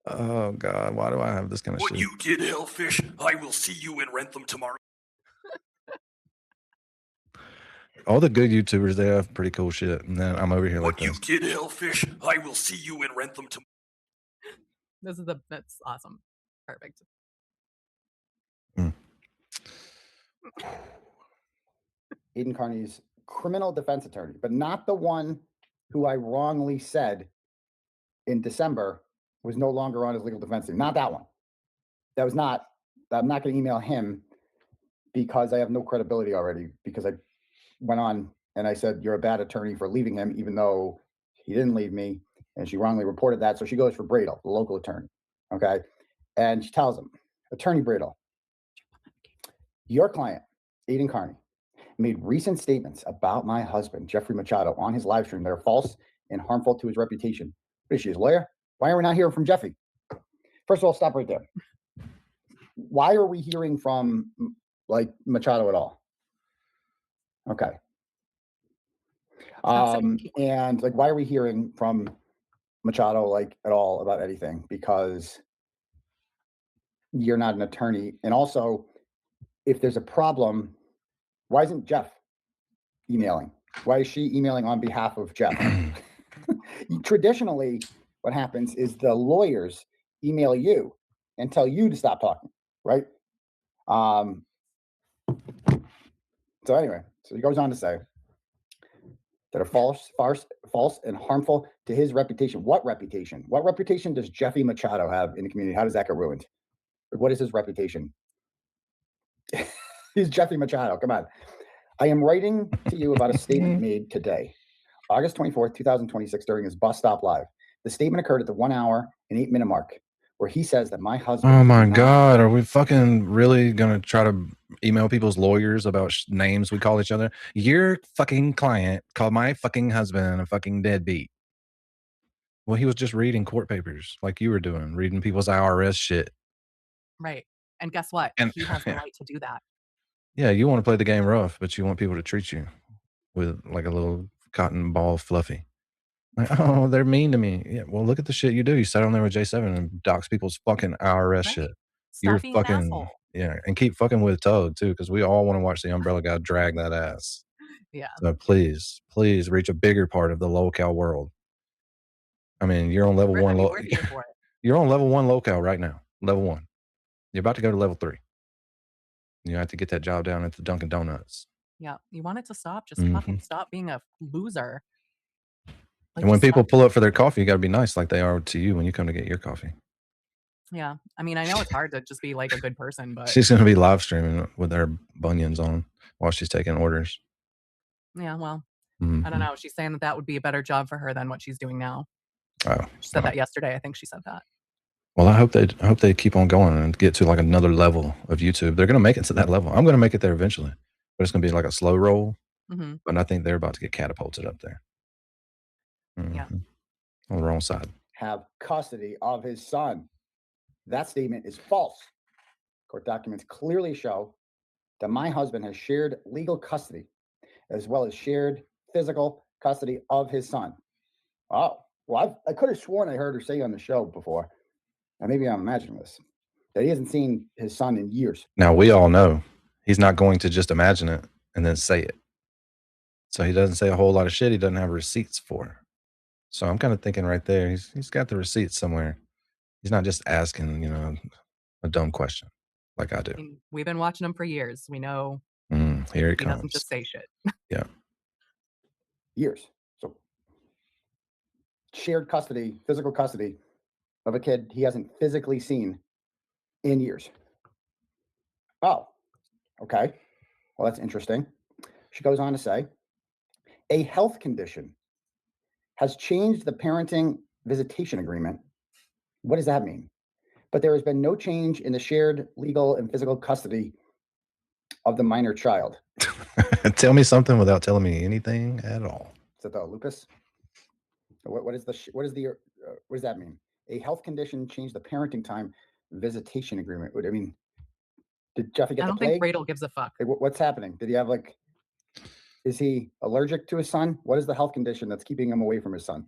Oh God, why do I have this kind of What shit? you did, Hellfish, I will see you in Rentham tomorrow. All the good YouTubers, they have pretty cool shit, and then I'm over here like What you this. did, Hellfish, I will see you in Rentham tomorrow. That's awesome. Perfect. Aiden Carney's criminal defense attorney, but not the one who I wrongly said in December was no longer on his legal defense team. Not that one. That was not. I'm not going to email him because I have no credibility already, because I went on and I said, you're a bad attorney for leaving him, even though he didn't leave me. And she wrongly reported that. So she goes for Bradle, the local attorney. Okay. And she tells him, Attorney Bradle, your client, Aiden Carney, made recent statements about my husband, Jeffrey Machado, on his live stream that are false and harmful to his reputation. What is she, his lawyer? Why are we not hearing from Jeffy? First of all, stop right there. Why are we hearing from like Machado at all? Okay. And like, why are we hearing from Machado like at all about anything? Because you're not an attorney. And also, if there's a problem, why isn't Jeff emailing? Why is she emailing on behalf of Jeff? Traditionally, what happens is the lawyers email you and tell you to stop talking, right? So anyway, so he goes on to say that are false and harmful to his reputation. What reputation? What reputation does Jeffy Machado have in the community? How does that get ruined? What is his reputation? He's Jeffy Machado. Come on. I am writing to you about a statement made today, August 24th, 2026, during his Bus Stop Live. The statement occurred at the 1 hour and 8 minute mark, where he says that my husband. Oh my God. Are we fucking really going to try to email people's lawyers about names we call each other? Your fucking client called my fucking husband a fucking deadbeat. Well, he was just reading court papers like you were doing, reading people's IRS shit. Right. And guess what? And He has the right to do that. yeah, you want to play the game rough, but you want people to treat you with like a little cotton ball fluffy. Like, oh, they're mean to me. Yeah, well, look at the shit you do. You sat on there with J7 and dox people's fucking IRS shit. You're Stop being an fucking asshole. yeah, and keep fucking with Tug too, because we all want to watch the Umbrella Guy drag that ass. Yeah. So please reach a bigger part of the local world. I mean, you're on level one. We're here for it. You're on level 1 local right now. Level 1. You're about to go to level 3. You have to get that job down at the Dunkin' Donuts. Yeah. You want it to stop? Just fucking stop being a loser. Like, And when just people stop. pull up for their coffee, you got to be nice like they are to you when you come to get your coffee. Yeah. I mean, I know it's hard to just be like a good person, but She's going to be live streaming with her bunions on while she's taking orders. yeah, well, I don't know. She's saying that would be a better job for her than what she's doing now. Oh, she said that yesterday. I think she said that. Well, I hope they keep on going and get to like another level of YouTube. They're going to make it to that level. I'm going to make it there eventually, but it's going to be like a slow roll. But I think they're about to get catapulted up there. Yeah. On the wrong side. Have custody of his son. That statement is false. Court documents clearly show that my husband has shared legal custody as well as shared physical custody of his son. Oh, well, I could have sworn I heard her say on the show before, and maybe I'm imagining this, that he hasn't seen his son in years. Now, we all know he's not going to just imagine it and then say it. So he doesn't say a whole lot of shit he doesn't have receipts for. So I'm kind of thinking right there, he's got the receipts somewhere. He's not just asking, a dumb question like I do. I mean, we've been watching him for years. We know here he comes. Doesn't just say shit. Yeah. Years. So shared custody, physical custody of a kid he hasn't physically seen in years. Oh, okay. Well, that's interesting. She goes on to say, a health condition has changed the parenting visitation agreement. What does that mean? But there has been no change in the shared legal and physical custody of the minor child. Tell me something without telling me anything at all. Is that the lupus? What does that mean? A health condition changed the parenting time visitation agreement. I mean, did Jeffy get I the don't think plague? Bradle gives a fuck. Like, what's happening? Did he have like? Is he allergic to his son? What is the health condition that's keeping him away from his son?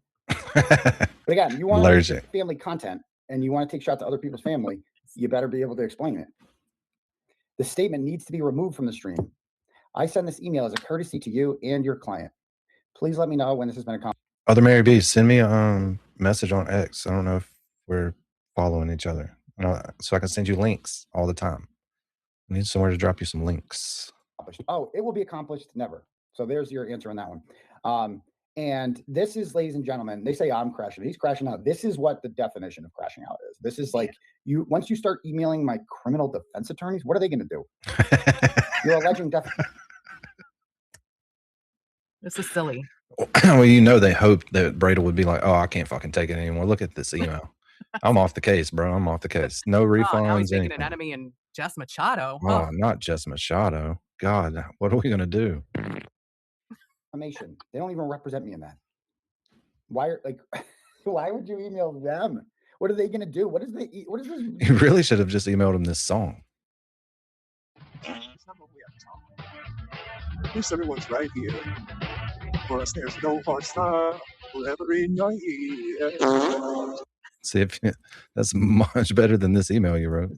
But again, you want Allergic. family content and you want to take shots at other people's family, you better be able to explain it. The statement needs to be removed from the stream. I send this email as a courtesy to you and your client. Please let me know when this has been accomplished. Other Mary B, send me a message on X. I don't know if we're following each other, so I can send you links all the time. I need somewhere to drop you some links. Oh, it will be accomplished never. So there's your answer on that one. And this is, ladies and gentlemen, they say I'm crashing. He's crashing out. This is what the definition of crashing out is. This is like once you start emailing my criminal defense attorneys, what are they going to do? You're alleging death. This is silly. Well, you know, they hope that Bradle would be like, oh, I can't fucking take it anymore. Look at this email. I'm off the case, bro. I'm off the case. No refunds. Now he's making anything. an enemy in Jess Machado. Oh, not Jess Machado. God, what are we going to do? They don't even represent me in that. Why would you email them? What are they going to do? What is this? You really should have just emailed him this song. At least everyone's right here. For us, there's no hard stop forever in your ear. See if that's much better than this email you wrote.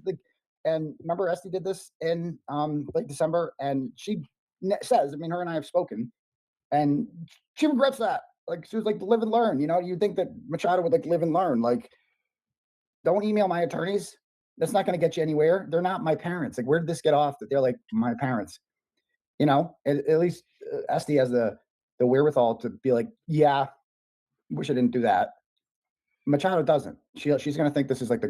And remember, Esty did this in late December, and she says, I mean, her and I have spoken, and she regrets that. Like, she was like, live and learn. You know, you'd think that Machado would like live and learn. Like, don't email my attorneys. That's not going to get you anywhere. They're not my parents. Like, where did this get off that they're like my parents? You know, at least Esty has the wherewithal to be like, yeah, wish I didn't do that. Machado doesn't. She's going to think this is like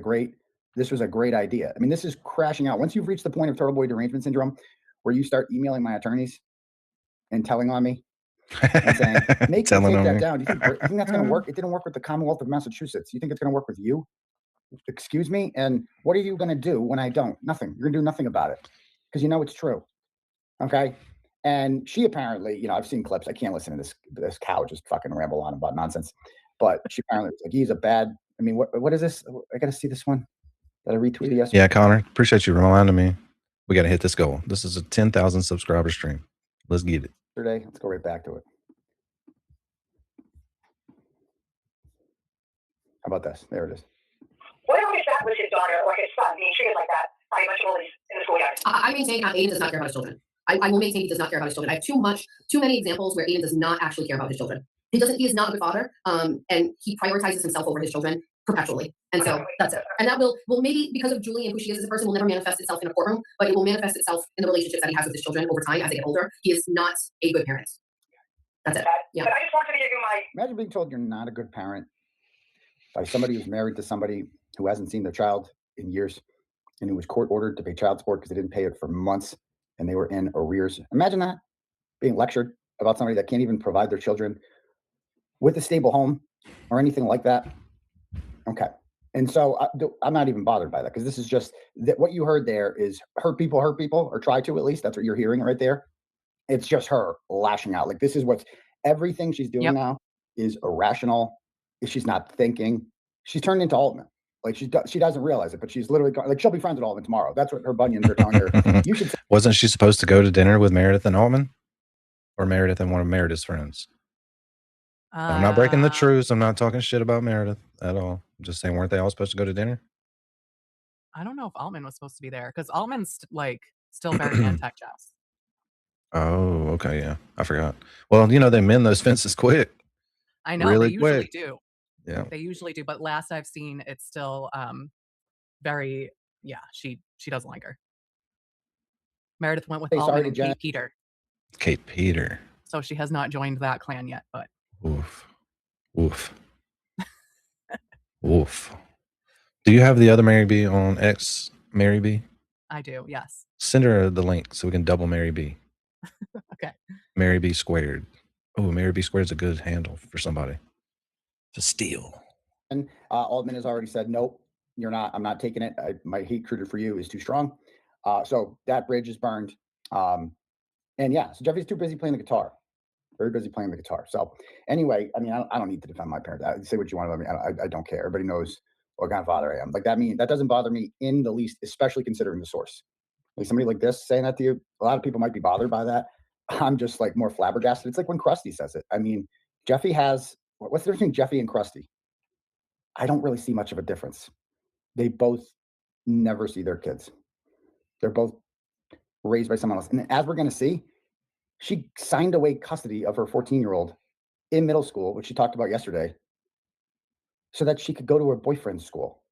this was a great idea. I mean, this is crashing out. Once you've reached the point of TurtleBoy derangement syndrome, where you start emailing my attorneys and telling on me and saying, make me take that down. Do you think that's going to work? It didn't work with the Commonwealth of Massachusetts. You think it's going to work with you? Excuse me? And what are you going to do when I don't? Nothing. You're going to do nothing about it because you know it's true. Okay. And she apparently, you know, I've seen clips. I can't listen to this cow just fucking ramble on about nonsense. But she apparently was like, he's a bad. I mean, what is this? I got to see this one that I retweeted yesterday. Yeah, Connor, appreciate you reminding me. We got to hit this goal. This is a 10,000 subscriber stream. Let's get it. Let's go right back to it. How about this? There it is. Whatever is that with his daughter or his son being treated like that by a bunch of bullies in the schoolyard? I maintain Aiden does not care about his children. I will maintain he does not care about his children. I have too many examples where Aiden does not actually care about his children. He is not a good father, and he prioritizes himself over his children perpetually. And so that's it. And that will maybe, because of Julie and who she is as a person, will never manifest itself in a courtroom, but it will manifest itself in the relationships that he has with his children over time as they get older. He is not a good parent. That's it. Yeah. But I just wanted to give you my... Imagine being told you're not a good parent by somebody who's married to somebody who hasn't seen their child in years and who was court ordered to pay child support because they didn't pay it for months and they were in arrears. Imagine that, being lectured about somebody that can't even provide their children with a stable home or anything like that. Okay. And so I'm not even bothered by that because this is just that what you heard there is hurt people, or try to, at least. That's what you're hearing right there. It's just her lashing out. Like, this is everything she's doing now is irrational. She's not thinking. She's turned into Altman. Like, she doesn't realize it, but she's literally like, she'll be friends with Altman tomorrow. That's what her bunions are telling her. You should. Wasn't she supposed to go to dinner with Meredith and Altman? Or Meredith and one of Meredith's friends? I'm not breaking the truce. I'm not talking shit about Meredith at all. I'm just saying, weren't they all supposed to go to dinner? I don't know if Altman was supposed to be there because Altman's like still very anti-Jess. Oh, okay, yeah, I forgot. Well, you know, they mend those fences quick. I know, really they usually quick. do. Yeah, they usually do. But last I've seen, it's still very. Yeah, she doesn't like her. Meredith went with Altman and Kate Peter. Kate Peter. So she has not joined that clan yet, but. Oof. Oof. Oof. Do you have the other Mary B on X, Mary B? I do, yes. Send her the link so we can double Mary B. Okay. Mary B squared. Oh, Mary B squared is a good handle for somebody to steal. And Altman has already said, nope, you're not. I'm not taking it. My hate recruiter for you is too strong. So that bridge is burned. And yeah, so Jeffy's too busy playing the guitar. Very busy playing the guitar. So anyway, I mean, I don't need to defend my parents. Say what you want about me. I don't care. Everybody knows what kind of father I am. Like that doesn't bother me in the least, especially considering the source. Like somebody like this saying that to you, a lot of people might be bothered by that. I'm just like more flabbergasted. It's like when Krusty says it. I mean, Jeffy has what's the difference between Jeffy and Krusty? I don't really see much of a difference. They both never see their kids. They're both raised by someone else. And as we're going to see, she signed away custody of her 14-year-old in middle school, which she talked about yesterday, so that she could go to her boyfriend's school.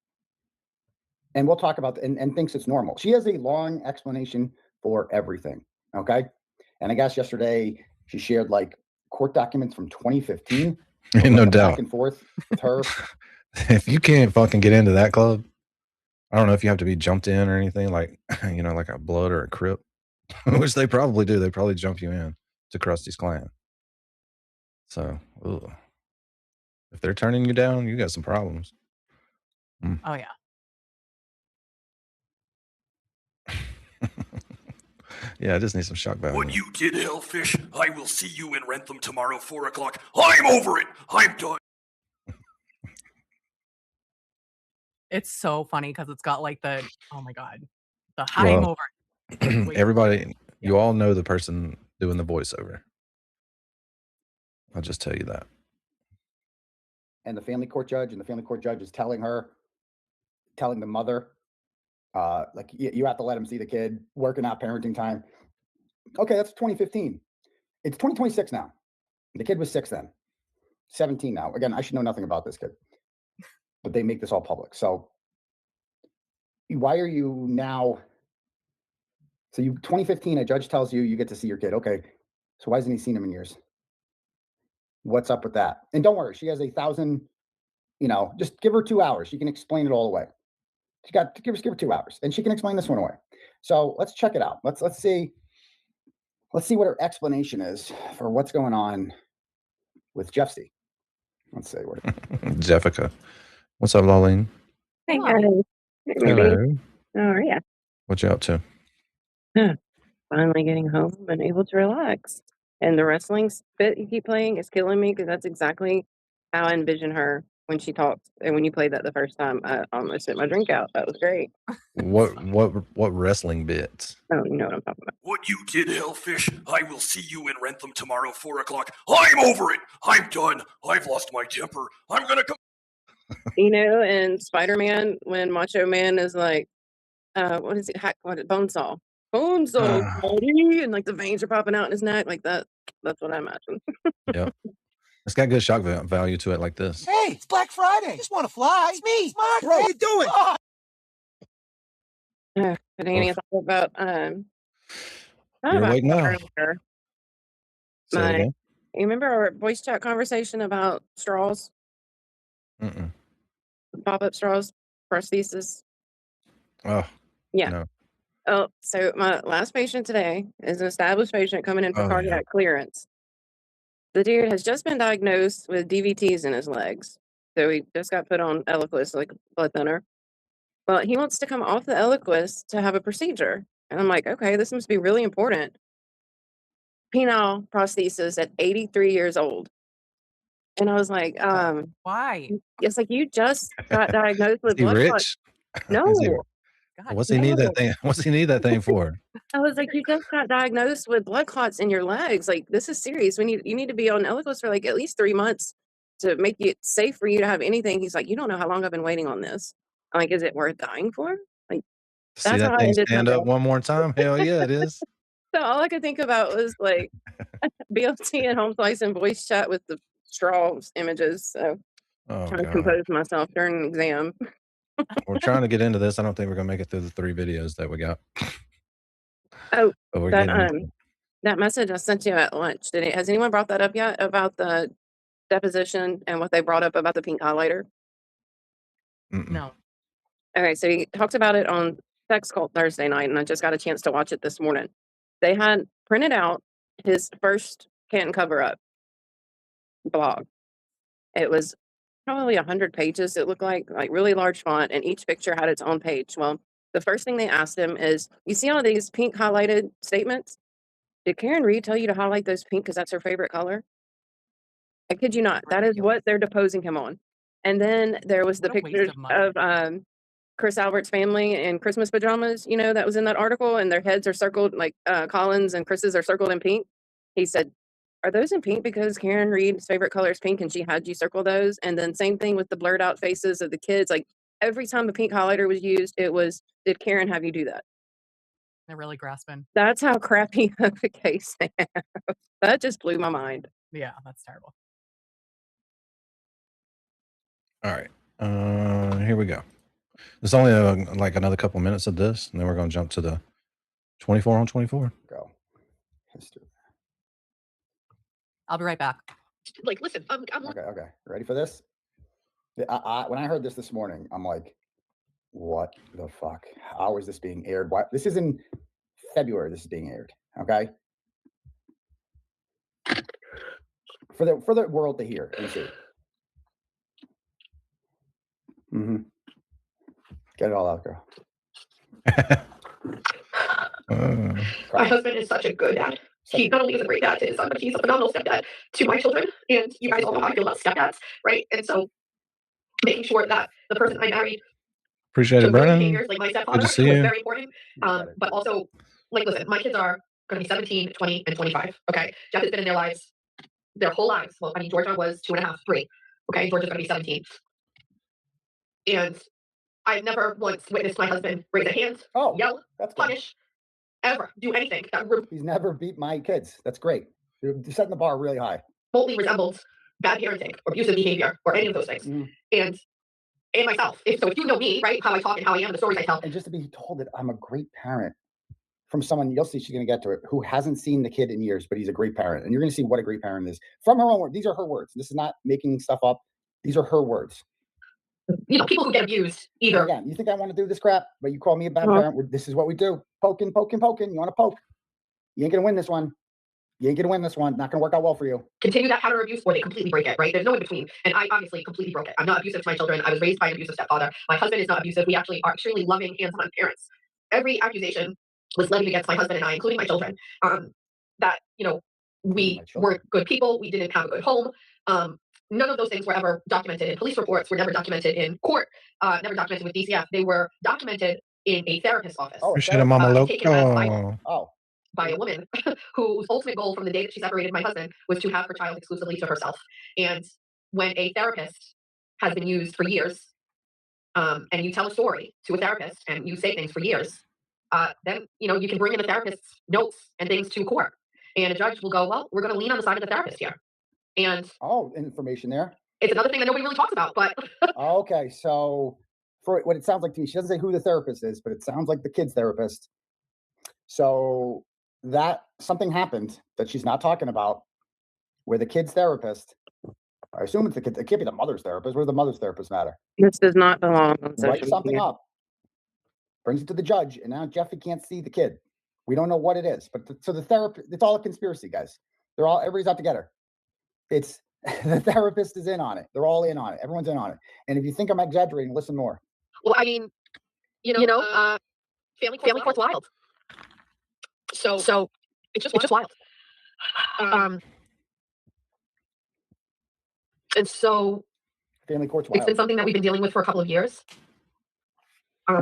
And we'll talk about and thinks it's normal. She has a long explanation for everything. Okay. And I guess yesterday she shared like court documents from 2015. No doubt. Back and forth with her. If you can't fucking get into that club, I don't know if you have to be jumped in or anything, like, like a blood or a crip, which they probably do. They probably jump you in to Krusty's clan. So, if they're turning you down, you got some problems. Oh, yeah. Yeah, I just need some shock value. What you did, Hellfish, I will see you in Rentham tomorrow, 4 o'clock. I'm over it. I'm done. It's so funny because it's got like the, oh my God, the I'm over it. Wait. Everybody, you all know the person doing the voiceover. I'll just tell you that. And the family court judge is telling the mother, like, you have to let him see the kid working out parenting time. Okay, that's 2015. It's 2026 now. The kid was 6 then, 17 now. Again, I should know nothing about this kid, but they make this all public. So why are you now? So 2015, a judge tells you get to see your kid. Okay, so why hasn't he seen him in years? What's up with that? And don't worry, she has 1,000. Just give her 2 hours. She can explain it all away. She got to give her 2 hours, and she can explain this one away. So let's check it out. Let's see what her explanation is for what's going on with Jeffsy. Let's see what Jeffica. What's up, Lolene? Hey guys. Hello. How are ya? What you up to? Finally getting home and able to relax. And the wrestling bit you keep playing is killing me because that's exactly how I envision her when she talks. And when you played that the first time, I almost spit my drink out. That was great. What wrestling bits? Oh, you know what I'm talking about. What you did, Hellfish, I will see you in Rentham tomorrow, 4 o'clock. I'm over it. I'm done. I've lost my temper. I'm gonna come. And Spider-Man, when Macho Man is like, what is it? Bonesaw. Bonesaw, buddy! And like the veins are popping out in his neck, like that. That's what I imagine. Yep. It's got good shock value to it, like this. Hey, it's Black Friday. Just want to fly. It's me, Smart. Bro, how you doing? But any talk about You're awake now. Say it again? You remember our voice chat conversation about straws? Mm-mm. Pop-up straws, prosthesis. Oh, yeah. No. Oh, so my last patient today is an established patient coming in for cardiac clearance. The dude has just been diagnosed with DVTs in his legs. So he just got put on Eliquis, like blood thinner. But he wants to come off the Eliquis to have a procedure. And I'm like, okay, this must be really important. Penile prosthesis at 83 years old. And I was like, why? It's like you just got diagnosed with Is he blood rich? clots. No. What's he need that thing? What's he need that thing for? I was like, you just got diagnosed with blood clots in your legs. Like, this is serious. You need to be on Eliquis for like at least 3 months to make it safe for you to have anything. He's like, you don't know how long I've been waiting on this. I'm like, is it worth dying for? Like, See that thing stand up one more time? Hell yeah, it is. So all I could think about was like BLT and home slice and voice chat with the straws images. So trying to compose myself during an exam. We're trying to get into this. I don't think we're gonna make it through the 3 videos that we got. Oh, that that message I sent you at lunch. Has anyone brought that up yet about the deposition and what they brought up about the pink highlighter? No. Okay, so he talked about it on Sex Cult Thursday night, and I just got a chance to watch it this morning. They had printed out his first Canton cover-up blog. It was probably 100 pages, it looked like really large font, and each picture had its own page. Well, The first thing they asked him is, you see all these pink highlighted statements? Did Karen Reed tell you to highlight those pink because that's her favorite color? I kid you not. That is what they're deposing him on. And then there was the What a waste pictures of money. of Chris Albert's family in Christmas pajamas, you know, that was in that article, and their heads are circled, like Colin's and Chris's are circled in pink. He said, are those in pink because Karen Reed's favorite color is pink and she had you circle those? And then same thing with the blurred out faces of the kids. Like every time a pink highlighter was used, it was, did Karen have you do that? They're really grasping. That's how crappy of a case they have. That just blew my mind. Yeah, that's terrible. All right. Here we go. There's only like another couple minutes of this, and then we're going to jump to the 24 on 24. Go. History. I'll be right back. Like, listen, I'm Okay. Ready for this? When I heard this morning, I'm like, what the fuck? How is this being aired? Why? This is in February. This is being aired. Okay. For the world to hear and see. Mm-hmm. Get it all out, girl. My husband is such a good dad. He not only is a great dad to his son, but he's a phenomenal stepdad to my children. And you guys all know how I feel about stepdads, right? And so making sure that the person I married Appreciate it, Brennan. like my Good stepfather to was see you. very important. But also, like, listen, my kids are going to be 17, 20, and 25. Okay. Jeff has been in their lives, their whole lives. Well, I mean, Georgia was 2.5, 3. Okay. Georgia's going to be 17. And I've never once witnessed my husband raise a hand, yell, punish, ever do anything that He's never beat my kids. That's great. You're setting the bar really high. remotely resembled bad parenting or abusive behavior or any of those things. And myself. If you know me, right, how I talk and how I am, the stories I tell. And just to be told that I'm a great parent from someone, you'll see she's going to get to it, who hasn't seen the kid in years, but he's a great parent. And you're going to see what a great parent is from her own words. These are her words. This is not making stuff up. These are her words. You know, people who get abused either. And again, you think I want to do this crap, but you call me a bad parent. This is what we do. Poking. You want to poke. You ain't going to win this one. Not going to work out well for you. Continue that pattern of abuse or they completely break it, right? There's no in between. And I obviously completely broke it. I'm not abusive to my children. I was raised by an abusive stepfather. My husband is not abusive. We actually are extremely loving, hands-on parents. Every accusation was levied against my husband and I, including my children, that, you know, we weren't good people. We didn't have a good home. None of those things were ever documented in police reports, were never documented in court, never documented with DCF. They were documented in a therapist's office. Taken by a woman whose ultimate goal from the day that she separated my husband was to have her child exclusively to herself. And when a therapist has been used for years, and you tell a story to a therapist and you say things for years, then, you know, you can bring in the therapist's notes and things to court. And a judge will go, well, we're going to lean on the side of the therapist here. And information there. It's another thing that nobody really talks about, but okay. So for what it sounds like to me, she doesn't say who the therapist is, but it sounds like the kid's therapist. So that something happened that she's not talking about where the kid's therapist, I assume it's the kid, it can't be the mother's therapist. Where does the mother's therapist matter? This does not belong on social Write something media. up, brings it to the judge, and now Jeffy can't see the kid. We don't know what it is, but so the therapist, it's all a conspiracy, guys. Everybody's out together. It's the therapist is in on it. They're all in on it. Everyone's in on it. And if you think I'm exaggerating, listen more. well, I mean, family court's wild. So it's just wild. And so family court's wild. It's been something that we've been dealing with for a couple of years.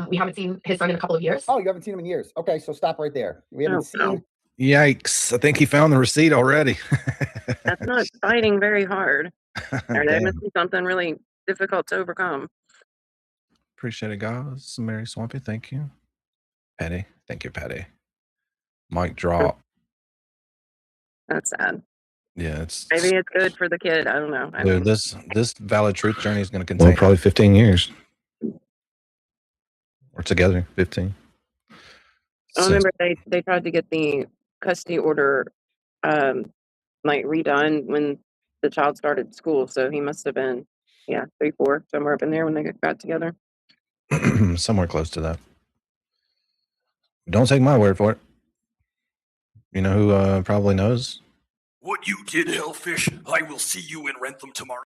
We haven't seen his son in a couple of years. Oh, you haven't seen him in years. Okay, so stop right there. We haven't seen. Yikes. I think he found the receipt already. That's not fighting very hard. Or there must be something really difficult to overcome. Appreciate it, guys. Mary Swampy, thank you. Patty, thank you, Patty. Mic drop. That's sad. Yeah, maybe it's good for the kid. I don't know. Dude, this valid truth journey is going to continue probably 15 years. We're together 15. I remember they tried to get the custody order like redone when the child started school. So he must have been 3, 4, somewhere up in there when they got together. Somewhere close to that. Don't take my word for it. You know who probably knows? What you did, Hellfish, I will see you in Rentham tomorrow.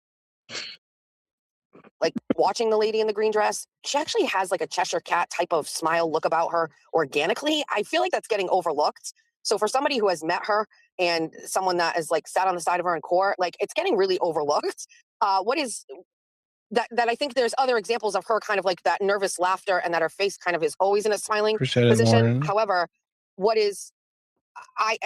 like watching the lady in the green dress, she actually has like a Cheshire cat type of smile look about her organically. I feel like that's getting overlooked. So for somebody who has met her and someone that is like sat on the side of her in court, like it's getting really overlooked. What is that I think there's other examples of her kind of like that nervous laughter and that her face kind of is always in a smiling Appreciate it, position. Lauren. However, what is I'm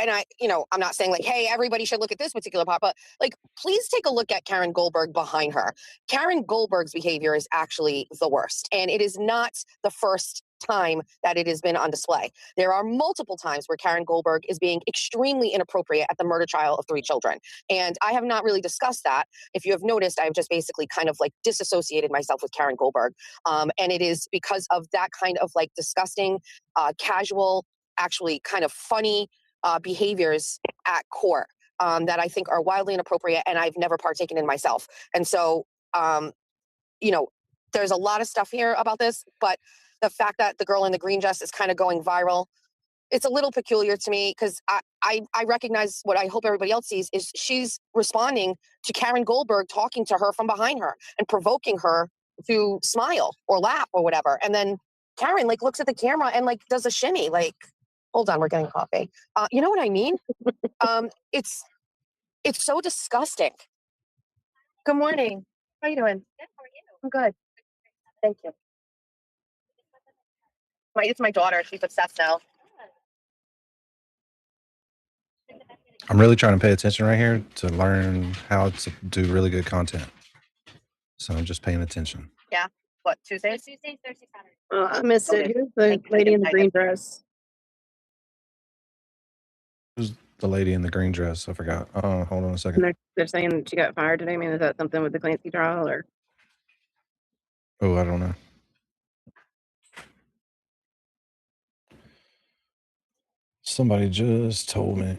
not saying like, hey, everybody should look at this particular part, but like, please take a look at Karen Goldberg behind her. Karen Goldberg's behavior is actually the worst, and it is not the first time that it has been on display. There are multiple times where Karen Goldberg is being extremely inappropriate at the murder trial of 3 children. And I have not really discussed that. If you have noticed, I've just basically kind of like disassociated myself with Karen Goldberg. And it is because of that kind of like disgusting, casual, actually kind of funny behaviors at court that I think are wildly inappropriate and I've never partaken in myself. And so, there's a lot of stuff here about this, but the fact that the girl in the green dress is kind of going viral, it's a little peculiar to me because I recognize what I hope everybody else sees is she's responding to Karen Goldberg talking to her from behind her and provoking her to smile or laugh or whatever. And then Karen like looks at the camera and like does a shimmy like, hold on, we're getting coffee. You know what I mean? It's so disgusting. Good morning. How you doing? Good. How are you? I'm good. Thank you. It's my daughter. She's obsessed now. I'm really trying to pay attention right here to learn how to do really good content. So I'm just paying attention. Yeah. What, Tuesdays? Tuesdays, Thursdays, Saturdays. I missed it. Who's the lady in the green dress? Who's the lady in the green dress? I forgot. Hold on a second. And they're saying that she got fired today. I mean, is that something with the Clancy trial or? Oh, I don't know. Somebody just told me.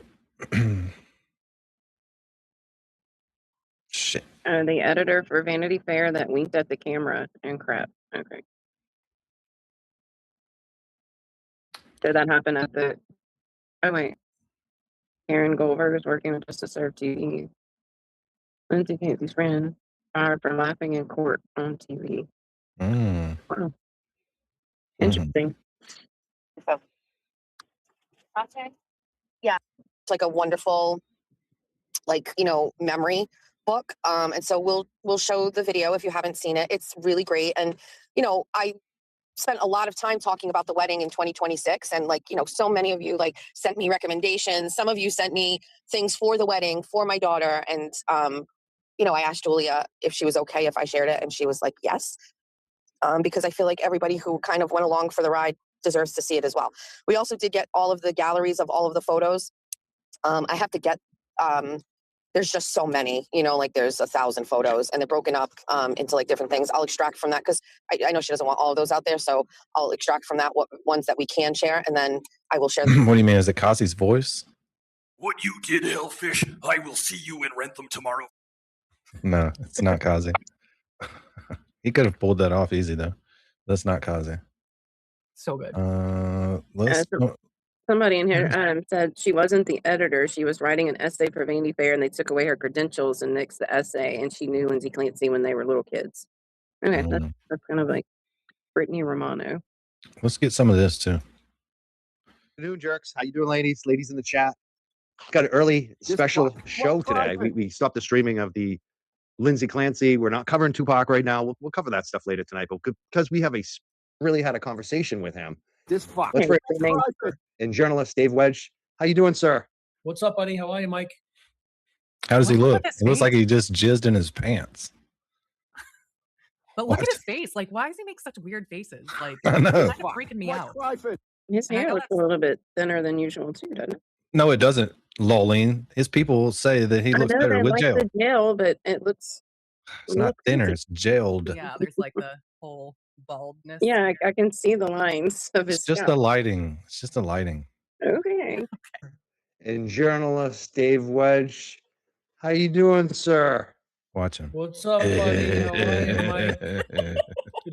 Shit. The editor for Vanity Fair that winked at the camera and crap. Okay. Did that happen at the? Oh wait. Karen Goldberg is working with Just to Serve TV. Lindsay Casey's friend fired for laughing in court on TV. Wow. Interesting. Okay. Yeah. It's like a wonderful, memory book. And so we'll show the video if you haven't seen it. It's really great. And, I spent a lot of time talking about the wedding in 2026. And so many of you sent me recommendations. Some of you sent me things for the wedding for my daughter. And, I asked Julia if she was okay if I shared it. And she was like, yes. Because I feel like everybody who kind of went along for the ride deserves to see it as well. We also did get all of the galleries of all of the photos. I have to get, there's just so many, there's 1,000 photos and they're broken up into different things. I'll extract from that because I know she doesn't want all of those out there. So I'll extract from that what ones that we can share. And then I will share. What do you mean? Is it Cassie's voice? What you did, Hellfish, I will see you in Rentham tomorrow. No, it's not Kazi. He could have pulled that off easy though. That's not Kazi. So good. Somebody in here said she wasn't the editor. She was writing an essay for Vanity Fair, and they took away her credentials and nixed the essay. And she knew Lindsay Clancy when they were little kids. Okay, that's kind of like Brittany Romano. Let's get some of this too. Good afternoon, jerks. How you doing, ladies? Ladies in the chat. Got an early special show today. We stopped the streaming of the Lindsay Clancy. We're not covering Tupac right now. We'll cover that stuff later tonight, but because we have really had a conversation with him. Let's bring and journalist Dave Wedge. How you doing, sir? What's up, buddy? How are you, Mike? How does he look? It looks like he just jizzed in his pants. But look at his face. Why does he make such weird faces? I know. It's kind of freaking me out. His hair looks a little bit thinner than usual too, doesn't it? No, it doesn't. Lolene. His people say that he looks better with gel. The gel, but it looks. It's not thinner. It's gelled. Yeah, there's the whole baldness. Yeah, I can see the lines of his. It's just the lighting. It's just the lighting. Okay. And journalist Dave Wedge. How you doing, sir? Watch him. What's up, buddy? How are you, Mike?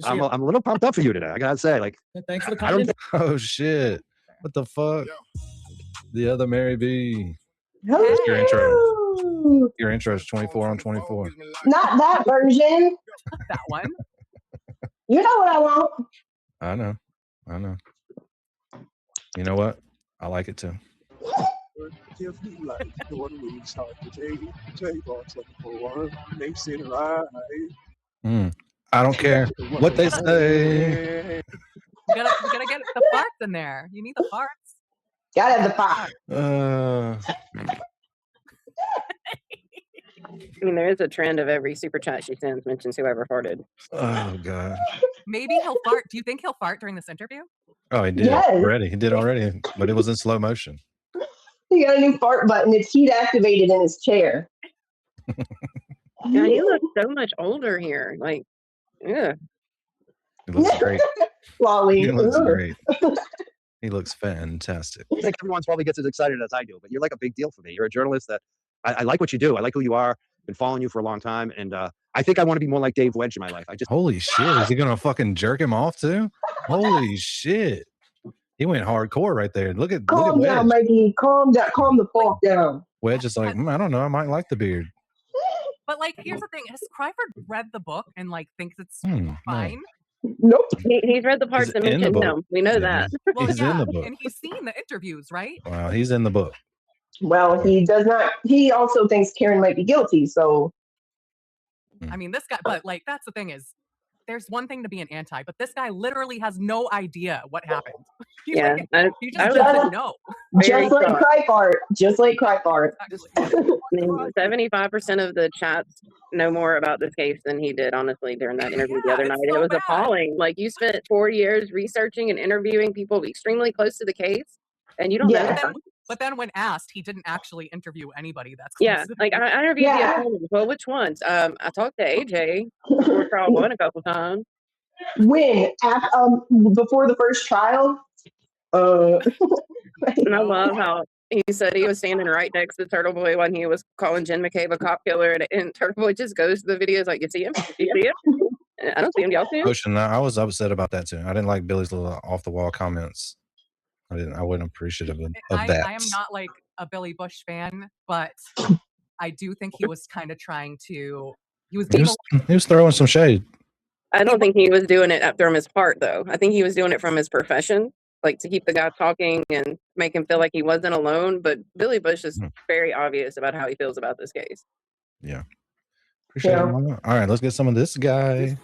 I'm a little pumped up for you today. I gotta say, thanks for the comment. Oh shit! What the fuck? The other Mary B. Hello. Your intro is 24 on 24. Not that version. That one. You know what I want. I know. You know what? I like it too. Give me life, no other way to start the day. 24, 24, makes it right. I don't care what they say. We gotta get the farts in there. You need the farts. Gotta have the farts. I mean, there is a trend of every super chat she sends mentions whoever farted. Oh God. Maybe he'll fart. Do you think he'll fart during this interview? Oh, he did already. He did already, but it was in slow motion. He got a new fart button. It's heat activated in his chair. Yeah, he looks so much older here. Like, yeah. He looks great. Wally. He looks great. He looks fantastic. I think everyone's probably gets as excited as I do, but you're like a big deal for me. You're a journalist that I like what you do. I like who you are. Been following you for a long time, and I think I want to be more like Dave Wedge in my life. Holy shit! Is he gonna fucking jerk him off too? Holy shit! He went hardcore right there. Look at Calm Wedge. down, Mikey. Calm down. Calm the fuck down. Wedge is like, I don't know. I might like the beard. But like, here's the thing: has Cryford read the book and like thinks it's No. fine? Nope. He's read the parts He's that in the mention book. him. We know Yeah, that. Well, he's yeah, in the book. and he's seen the interviews, right? Wow, he's in the book. Well, he does not. He also thinks Karen might be guilty. So, I mean, this guy. But like, that's the thing is, there's one thing to be an anti, but this guy literally has no idea what happened. He's Yeah, like, he just I doesn't know. Very just like soft. cry fart. Just like cry fart. I mean, 75% of the chats know more about this case than he did, honestly, during that interview the other night. And it was appalling. Like, you spent 4 years researching and interviewing people extremely close to the case, and you don't know that. But then when asked, he didn't actually interview anybody that's close Yeah, to the like I interviewed the attorneys. Well, which ones? I talked to AJ before trial one a couple times. When before the first trial. And I love how he said he was standing right next to TurtleBoy when he was calling Jen McCabe a cop killer, and TurtleBoy just goes to the videos like, "You see him? You see him? I don't see him. Y'all see him?" Ocean, I was upset about that too. I didn't like Billy's little off the wall comments. I wasn't appreciative of that. I am not like a Billy Bush fan, but I do think he was kind of trying to. He was throwing some shade. I don't think he was doing it from his heart, though. I think he was doing it from his profession, like to keep the guy talking and make him feel like he wasn't alone. But Billy Bush is very obvious about how he feels about this case. Yeah. Appreciate it, Mama. All right, let's get some of this guy.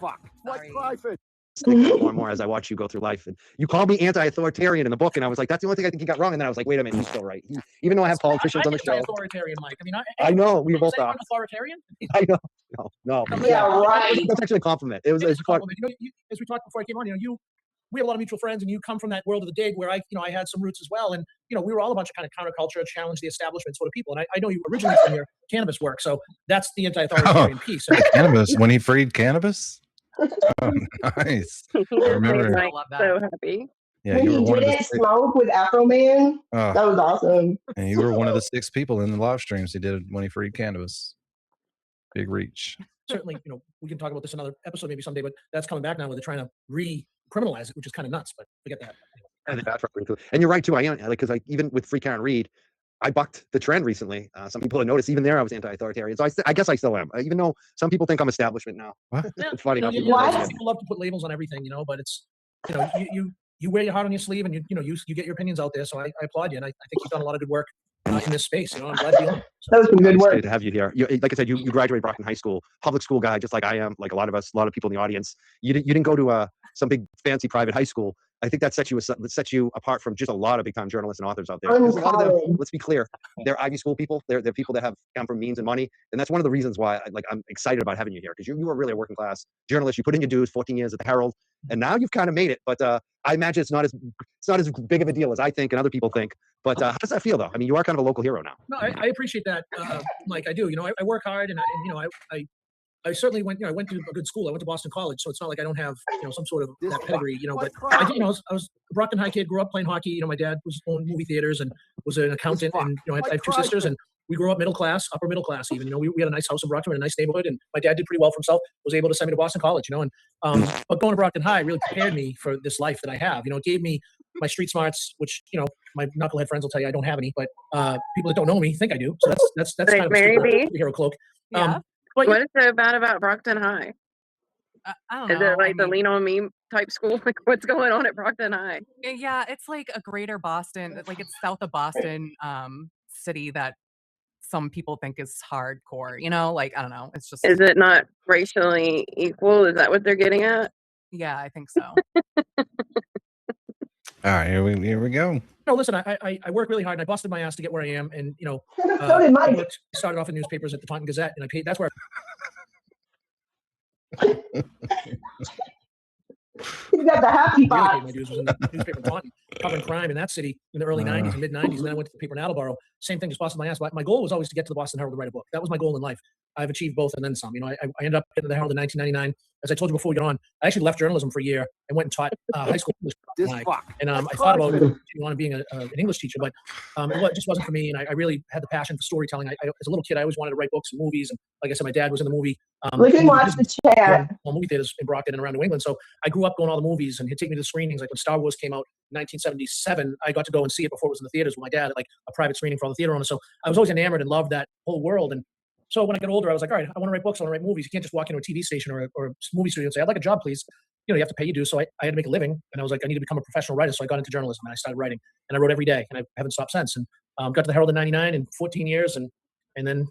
More and more as I watch you go through life, and you called me anti-authoritarian in the book, and I was like, that's the only thing I think he got wrong. And then I was like, wait a minute, he's still right. Even though I have politicians on the show, Authoritarian, Mike. I mean, I know we were both saying I'm off. authoritarian. I know, no. Yeah, right. That's actually a compliment. It was a compliment. You know, as we talked before I came on, we have a lot of mutual friends, and you come from that world of the dig where I had some roots as well, and we were all a bunch of kind of counterculture, challenge the establishment sort of people. And I know you originally from your cannabis work, so that's the anti-authoritarian piece. So, Cannabis when he freed cannabis. Oh, nice. I remember. Like, so happy. Yeah, when you were he one of the didn't smoke with Afro Man, Oh. that was awesome. And you were one of the 6 people in the live streams he did when he freed cannabis. Big reach. certainly, we can talk about this in another episode maybe someday, but that's coming back now where they're trying to re-criminalize it, which is kind of nuts, but forget that. And you're right too. I am because even with Free Karen Reed, I bucked the trend recently. Some people have noticed even there I was anti-authoritarian. So I guess I still am, even though some people think I'm establishment now. It's funny enough. People love to put labels on everything, but it's you wear your heart on your sleeve and you get your opinions out there. So I applaud you, and I think you've done a lot of good work in this space. I'm glad to be on. That was some good work. To have you here. Like I said, you graduated Brockton High School, public school guy, just like I am, like a lot of us, a lot of people in the audience. You didn't go to some big fancy private high school. I think that sets you apart from just a lot of big time journalists and authors out there. Because a lot of them, let's be clear, they're Ivy School people. They're people that have come from means and money, and that's one of the reasons why I'm excited about having you here, because you were really a working class journalist. You put in your dues, 14 years at the Herald, and now you've kind of made it. But I imagine it's not as big of a deal as I think and other people think. But how does that feel, though? I mean, you are kind of a local hero now. No, I appreciate that, Mike. I do. I work hard, and I certainly went. I went to a good school. I went to Boston College, so it's not like I don't have some sort of that pedigree. But I did. I was a Brockton High kid. Grew up playing hockey. My dad was owned movie theaters and was an accountant. And I have 2 sisters, and we grew up middle class, upper middle class. Even we had a nice house in Brockton, in a nice neighborhood, and my dad did pretty well for himself. Was able to send me to Boston College. And but going to Brockton High really prepared me for this life that I have. It gave me my street smarts, which my knucklehead friends will tell you I don't have any, but people that don't know me think I do. So that's kind of a superhero cloak. Yeah. What is so bad about Brockton High? I don't Is know. it like the lean on me type school? Like what's going on at Brockton High? Yeah, it's like a greater Boston, like it's south of Boston, city that some people think is hardcore, like, I don't know. It's just, Is it not racially equal? Is that what they're getting at? yeah, I think so. All right, here we go. No, listen, I work really hard and I busted my ass to get where I am. And, So did Mike. I started off in newspapers at the Taunton Gazette and I paid, that's where He's got the happy really pot. paid my dues was in the newspaper in Taunton, covering crime in that city in the early 90s and mid 90s. And then I went to the paper in Attleboro. Same thing, just busted my ass. But my goal was always to get to the Boston Herald to write a book. That was my goal in life. I've achieved both and then some. I ended up getting to the Herald in 1999. As I told you before we got on, I actually left journalism for a year and went and taught high school English. And I thought about on being an English teacher, but it just wasn't for me. And I really had the passion for storytelling. As a little kid, I always wanted to write books and movies. And like I said, my dad was in the movie. We can watch the chat. Movie theaters in Brockton and around New England. So I grew up going to all the movies, and he'd take me to the screenings. Like when Star Wars came out in 1977, I got to go and see it before it was in the theaters with my dad at like a private screening for all the theater owners. So I was always enamored and loved that whole world. And so when I got older, I was like, all right, I want to write books. I want to write movies. You can't just walk into a TV station or a movie studio and say, I'd like a job, please. You have to pay your dues. So I had to make a living. And I was like, I need to become a professional writer. So I got into journalism and I started writing. And I wrote every day. And I haven't stopped since. And got to the Herald in 99 and 14 years. And then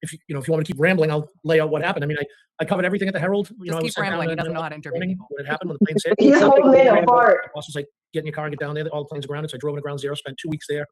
if you want me to keep rambling, I'll lay out what happened. I mean, I covered everything at the Herald. Just keep rambling. He doesn't know how to interview people. When it happened, when the planes hit. He's holding it apart. Also, was like, get in your car and get down there. All the planes are grounded. So I drove into ground zero, spent 2 weeks there.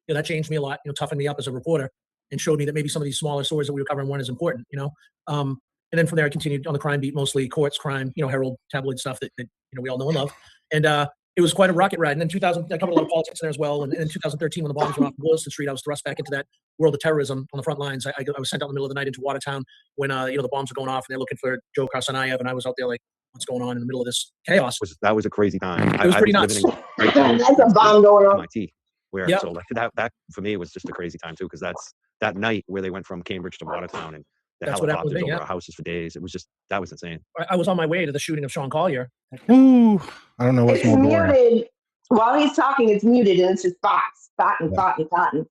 That changed me a lot, toughened me up as a reporter and showed me that maybe some of these smaller stories that we were covering weren't as important, and then from there, I continued on the crime beat, mostly courts, crime, Herald, tabloid stuff that we all know and love. And it was quite a rocket ride. And then 2000, I covered a lot of politics in there as well. And in 2013, when the bombs went off Williston Street, I was thrust back into that world of terrorism on the front lines. I was sent out in the middle of the night into Watertown when the bombs were going off and they're looking for Joe Karsanayev, and I was out there like, what's going on in the middle of this chaos? That was a crazy time. It was pretty nuts. That's a bomb going on. MIT, where so like that for me was just a crazy time too, because that's that night where they went from Cambridge to Watertown and the helicopters over our houses for days. It was just, that was insane. I was on my way to the shooting of Sean Collier. Ooh, I don't know what's more boring. Muted. While he's talking, it's muted and it's just bots. Cotton.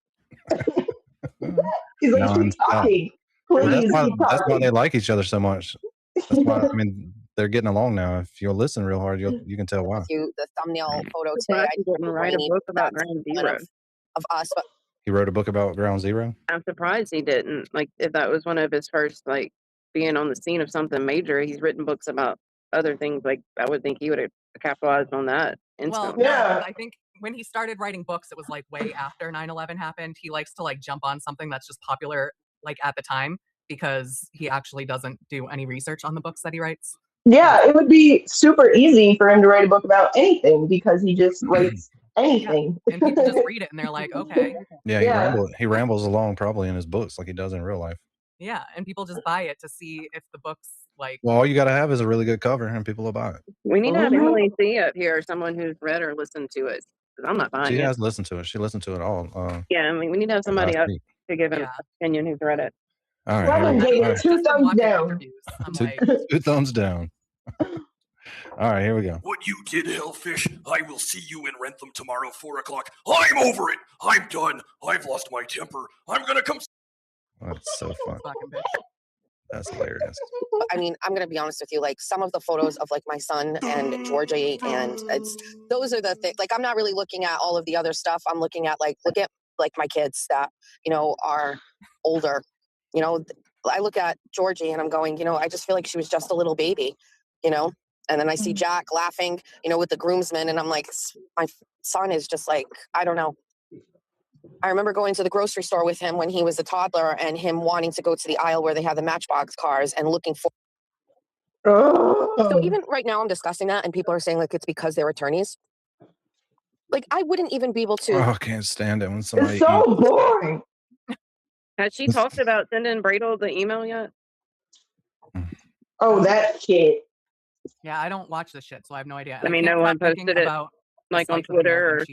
He's like, keep talking. Please, that's why they like each other so much. That's why, they're getting along now. If you'll listen real hard, you can tell why. The thumbnail photo today. I didn't write a book about Ground Zero. Of us, but He wrote a book about Ground Zero? I'm surprised he didn't. Like, if that was one of his first, like, being on the scene of something major, he's written books about other things. Like, I would think he would have capitalized on that instantly. Well, I think when he started writing books, it was like way after 9/11 happened. He likes to like jump on something that's just popular like at the time because he actually doesn't do any research on the books that he writes. Yeah, it would be super easy for him to write a book about anything because he just writes anything. And people just read it and they're like, okay. Yeah, he rambles along probably in his books like he does in real life. Yeah, and people just buy it to see if the book's like. Well, all you got to have is a really good cover and people will buy it. We need to have Emily C up here, someone who's read or listened to it. Because I'm not buying it. She has listened to it. She listened to it all. Yeah, we need to have somebody up to give an opinion who's read it. All right. Robin gave it 2 thumbs down. Two thumbs down. All right, here we go. What you did, Hellfish, I will see you in Rentham tomorrow, 4 o'clock. I'm over it. I'm done. I've lost my temper. I'm going to come. That's so fun. That's hilarious. I mean, I'm gonna be honest with you. Like some of the photos of like my son and Georgie, and those are the things. Like I'm not really looking at all of the other stuff. I'm looking at look at my kids that are older. I look at Georgie and I'm going, I just feel like she was just a little baby, And then I see Jack laughing, with the groomsmen, and I'm like, my son is just like, I don't know. I remember going to the grocery store with him when he was a toddler and him wanting to go to the aisle where they have the Matchbox cars and looking for. So even right now I'm discussing that and people are saying like it's because they're attorneys. Like I wouldn't even be able to. Oh, I can't stand it when somebody. It's so boring. Has she talked about sending Bradle the email yet? Oh, that kid. Yeah, I don't watch this shit, so I have no idea. I mean, no one posted it like on Twitter or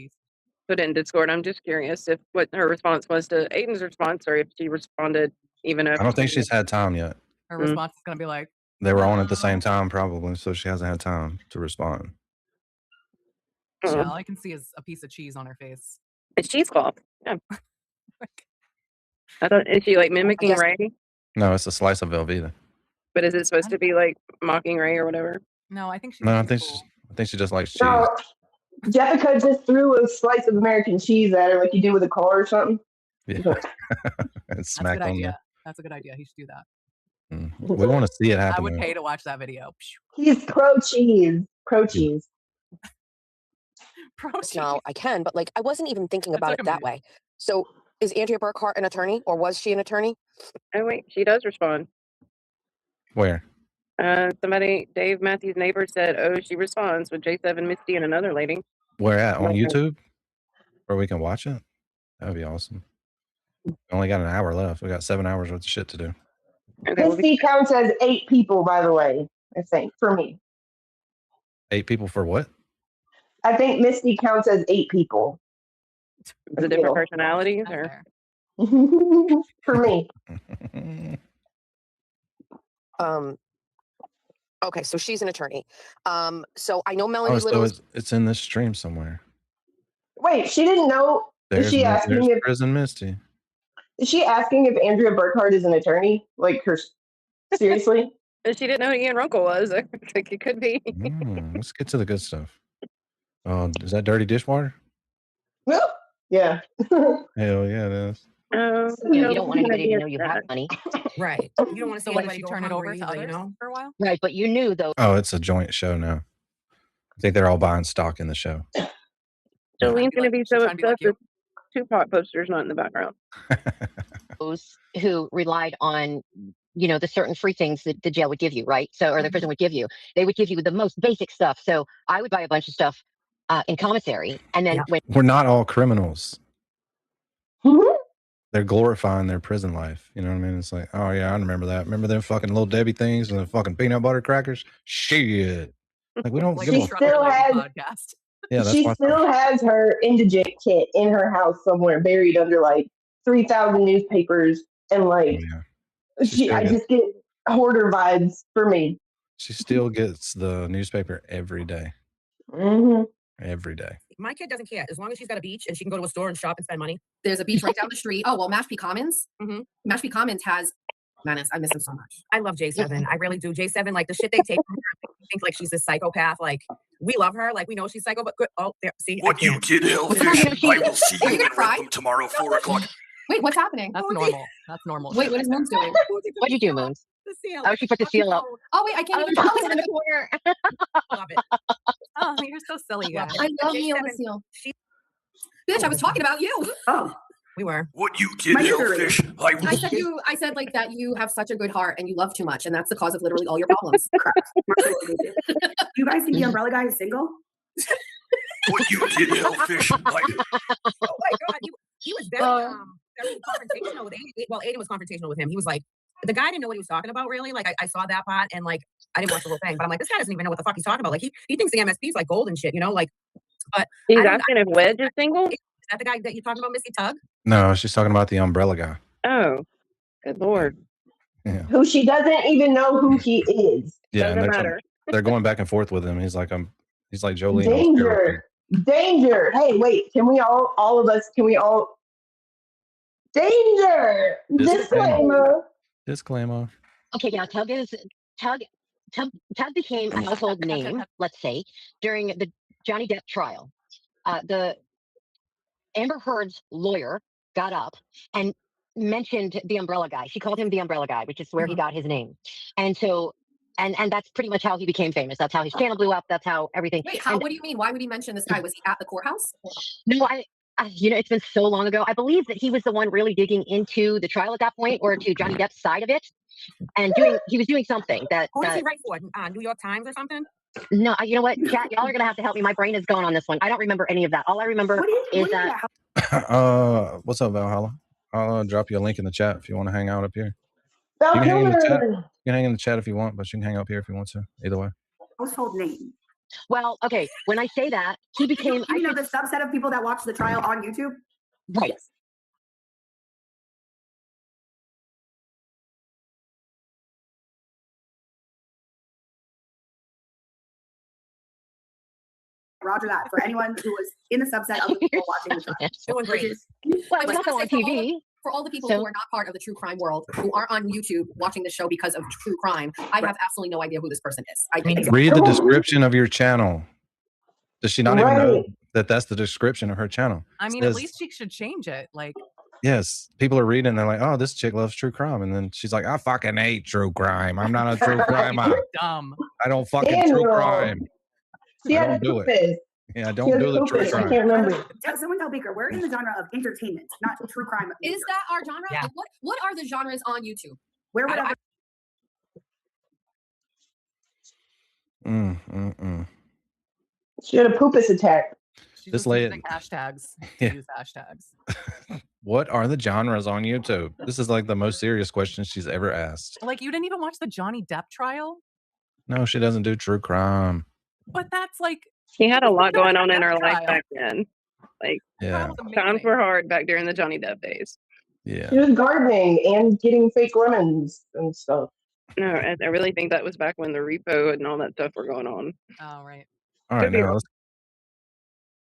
put it in Discord. I'm just curious what her response was to Aiden's response, or if she responded even if. I don't think she's had time yet. Her response is going to be like. They were on at the same time, probably, so she hasn't had time to respond. Yeah, all I can see is a piece of cheese on her face. It's cheesecloth. Yeah. I thought, is she like mimicking Ray? No, it's a slice of Velveeta. But is it supposed to be like mocking Ray or whatever? No, I think she's. No, I think she just likes cheese. No, Jessica just threw a slice of American cheese at her like you do with a car or something. Yeah. And That's a smack good on idea. there. That's a good idea. He should do that. We want to see it I happen. would though. pay to watch that video. He's pro cheese. Pro cheese. No, I can, but like I wasn't even thinking about it that way. So is Andrea Burkhart an attorney, or was she an attorney? Oh wait, she does respond. Where? Somebody, Dave Matthews' neighbor said, "Oh, she responds with J7 Misty and another lady." Where at? On YouTube? Where we can watch it? That'd be awesome. We only got an hour left. We got 7 hours worth of shit to do. Misty counts as 8 people, by the way. I think for me. 8 people for what? I think Misty counts as 8 people. The different personalities, or for me. Okay, so she's an attorney. So I know Melanie Oh, Little. so it's in this stream somewhere. Wait, she didn't know. There's Asking if Prison Misty. Is she asking if Andrea Burkhart is an attorney? Like her seriously? She didn't know who Ian Runkle was. I think it could be. Let's get to the good stuff. Is that dirty dishwater? Yeah. Hell yeah, it is. You don't want anybody to know you have money. Right. You don't want to see So what, anybody did she go turn it over hungry to either, others you know? for a while? Right, but you knew though. Oh, it's a joint show now. I think they're all buying stock in the show. Jolene's going to be so upset that Tupac poster's not in the background. Those who relied on, the certain free things that the jail would give you, right? So, or the prison would give you. They would give you the most basic stuff. So I would buy a bunch of stuff in commissary, and then when We're not all criminals. They're glorifying their prison life. You know what I mean? It's like, oh yeah, I remember that. Remember them fucking little Debbie things and the fucking peanut butter crackers? Shit. Like we don't give She a still has. Yeah, that's She why. still has her indigent kit in her house somewhere, buried under like 3,000 newspapers, and like I just get hoarder vibes for me. She still gets the newspaper every day. Every day. My kid doesn't care as long as she's got a beach and she can go to a store and shop and spend money. There's a beach right down the street. Oh, well, Mashpee Commons. Mashpee Commons has Menace. I miss him so much. I love J7. I really do. J7, like the shit they take from her, I think like she's a psychopath. Like we love her. Like we know she's psycho, but good. Oh, there. See, what you did, Hellfish. I will see you in Rentham tomorrow, 4 o'clock. Wait, what's happening? That's normal. That's normal. Wait, what is Moons doing? What'd you do, Moons? The seal. Oh, she put the seal up. Oh wait, I can't even tell it's in the corner. Love it. Oh, you're so silly, guys. I love Neil the seal. Bitch, I was talking about you. Oh, we were. What you did, Hellfish. I said like that you have such a good heart and you love too much, and that's the cause of literally all your problems. You guys think the umbrella guy is single? What you did, Hellfish. Oh my god, he was very very confrontational with Aiden. Well, Aiden was confrontational with him. He was like, the guy didn't know what he was talking about, really. Like, I saw that part, and like, I didn't watch the whole thing, but I'm like, this guy doesn't even know what the fuck he's talking about. Like, he thinks the MSP is like gold and shit, like. But he's asking if Wedge is single. Is that the guy that you're talking about, Missy Tug? No, she's talking about the umbrella guy. Oh, good lord. Yeah. Who she doesn't even know who he is. Yeah, and they're going back and forth with him. He's like Jolene. Danger. Hey, wait, can we all danger. Disclaimer. Okay, now Tug became a household name, let's say, during the Johnny Depp trial. The Amber Heard's lawyer got up and mentioned the umbrella guy. She called him the umbrella guy, which is where he got his name. And so, and that's pretty much how he became famous. That's how his channel blew up. That's how everything. Wait, what do you mean? Why would he mention this guy? Was he at the courthouse? No, it's been so long ago. I believe that he was the one really digging into the trial at that point, or to Johnny Depp's side of it, and he was doing something that. Who does he write for? New York Times or something? No, you know what, chat, y'all are gonna have to help me. My brain is going on this one. I don't remember any of that. All I remember is that. What's up, Valhalla? I'll drop you a link in the chat if you want to hang out up here. You can hang in the chat. You can hang in the chat if you want, but you can hang up here if you want to. Either way. Household name. Well, okay. When I say that, he became. You know the subset of people that watch the trial on YouTube. Right. Roger that. For anyone who was in the subset of the people watching the trial. Doing great. Well, it's also on TV. For all the people who are not part of the true crime world, who aren't on YouTube watching the show because of true crime, I have absolutely no idea who this person is. Read the description of your channel. Does she not even know that that's the description of her channel? I mean, at least she should change it. Like, yes, people are reading. They're like, "Oh, this chick loves true crime," and then she's like, "I fucking hate true crime. I'm not a true crimer. Dumb. I don't fucking true crime. She I had don't do it. purpose. Yeah, I don't do the true I crime." can't remember. Someone tell Baker, we're in the genre of entertainment, not true crime. Is that our genre? Yeah. Like, what are the genres on YouTube? Where would She had a purpose attack. This lady. Hashtags. Yeah. Use hashtags. What are the genres on YouTube? This is like the most serious question she's ever asked. Like, you didn't even watch the Johnny Depp trial? No, she doesn't do true crime. But that's like... She had a lot going on in her life trial. back then. Like, Yeah. times were hard back during the Johnny Depp days. Yeah. She was gardening and getting fake lemons and stuff. No, I really think that was back when the repo and all that stuff were going on. Oh, right. All right, now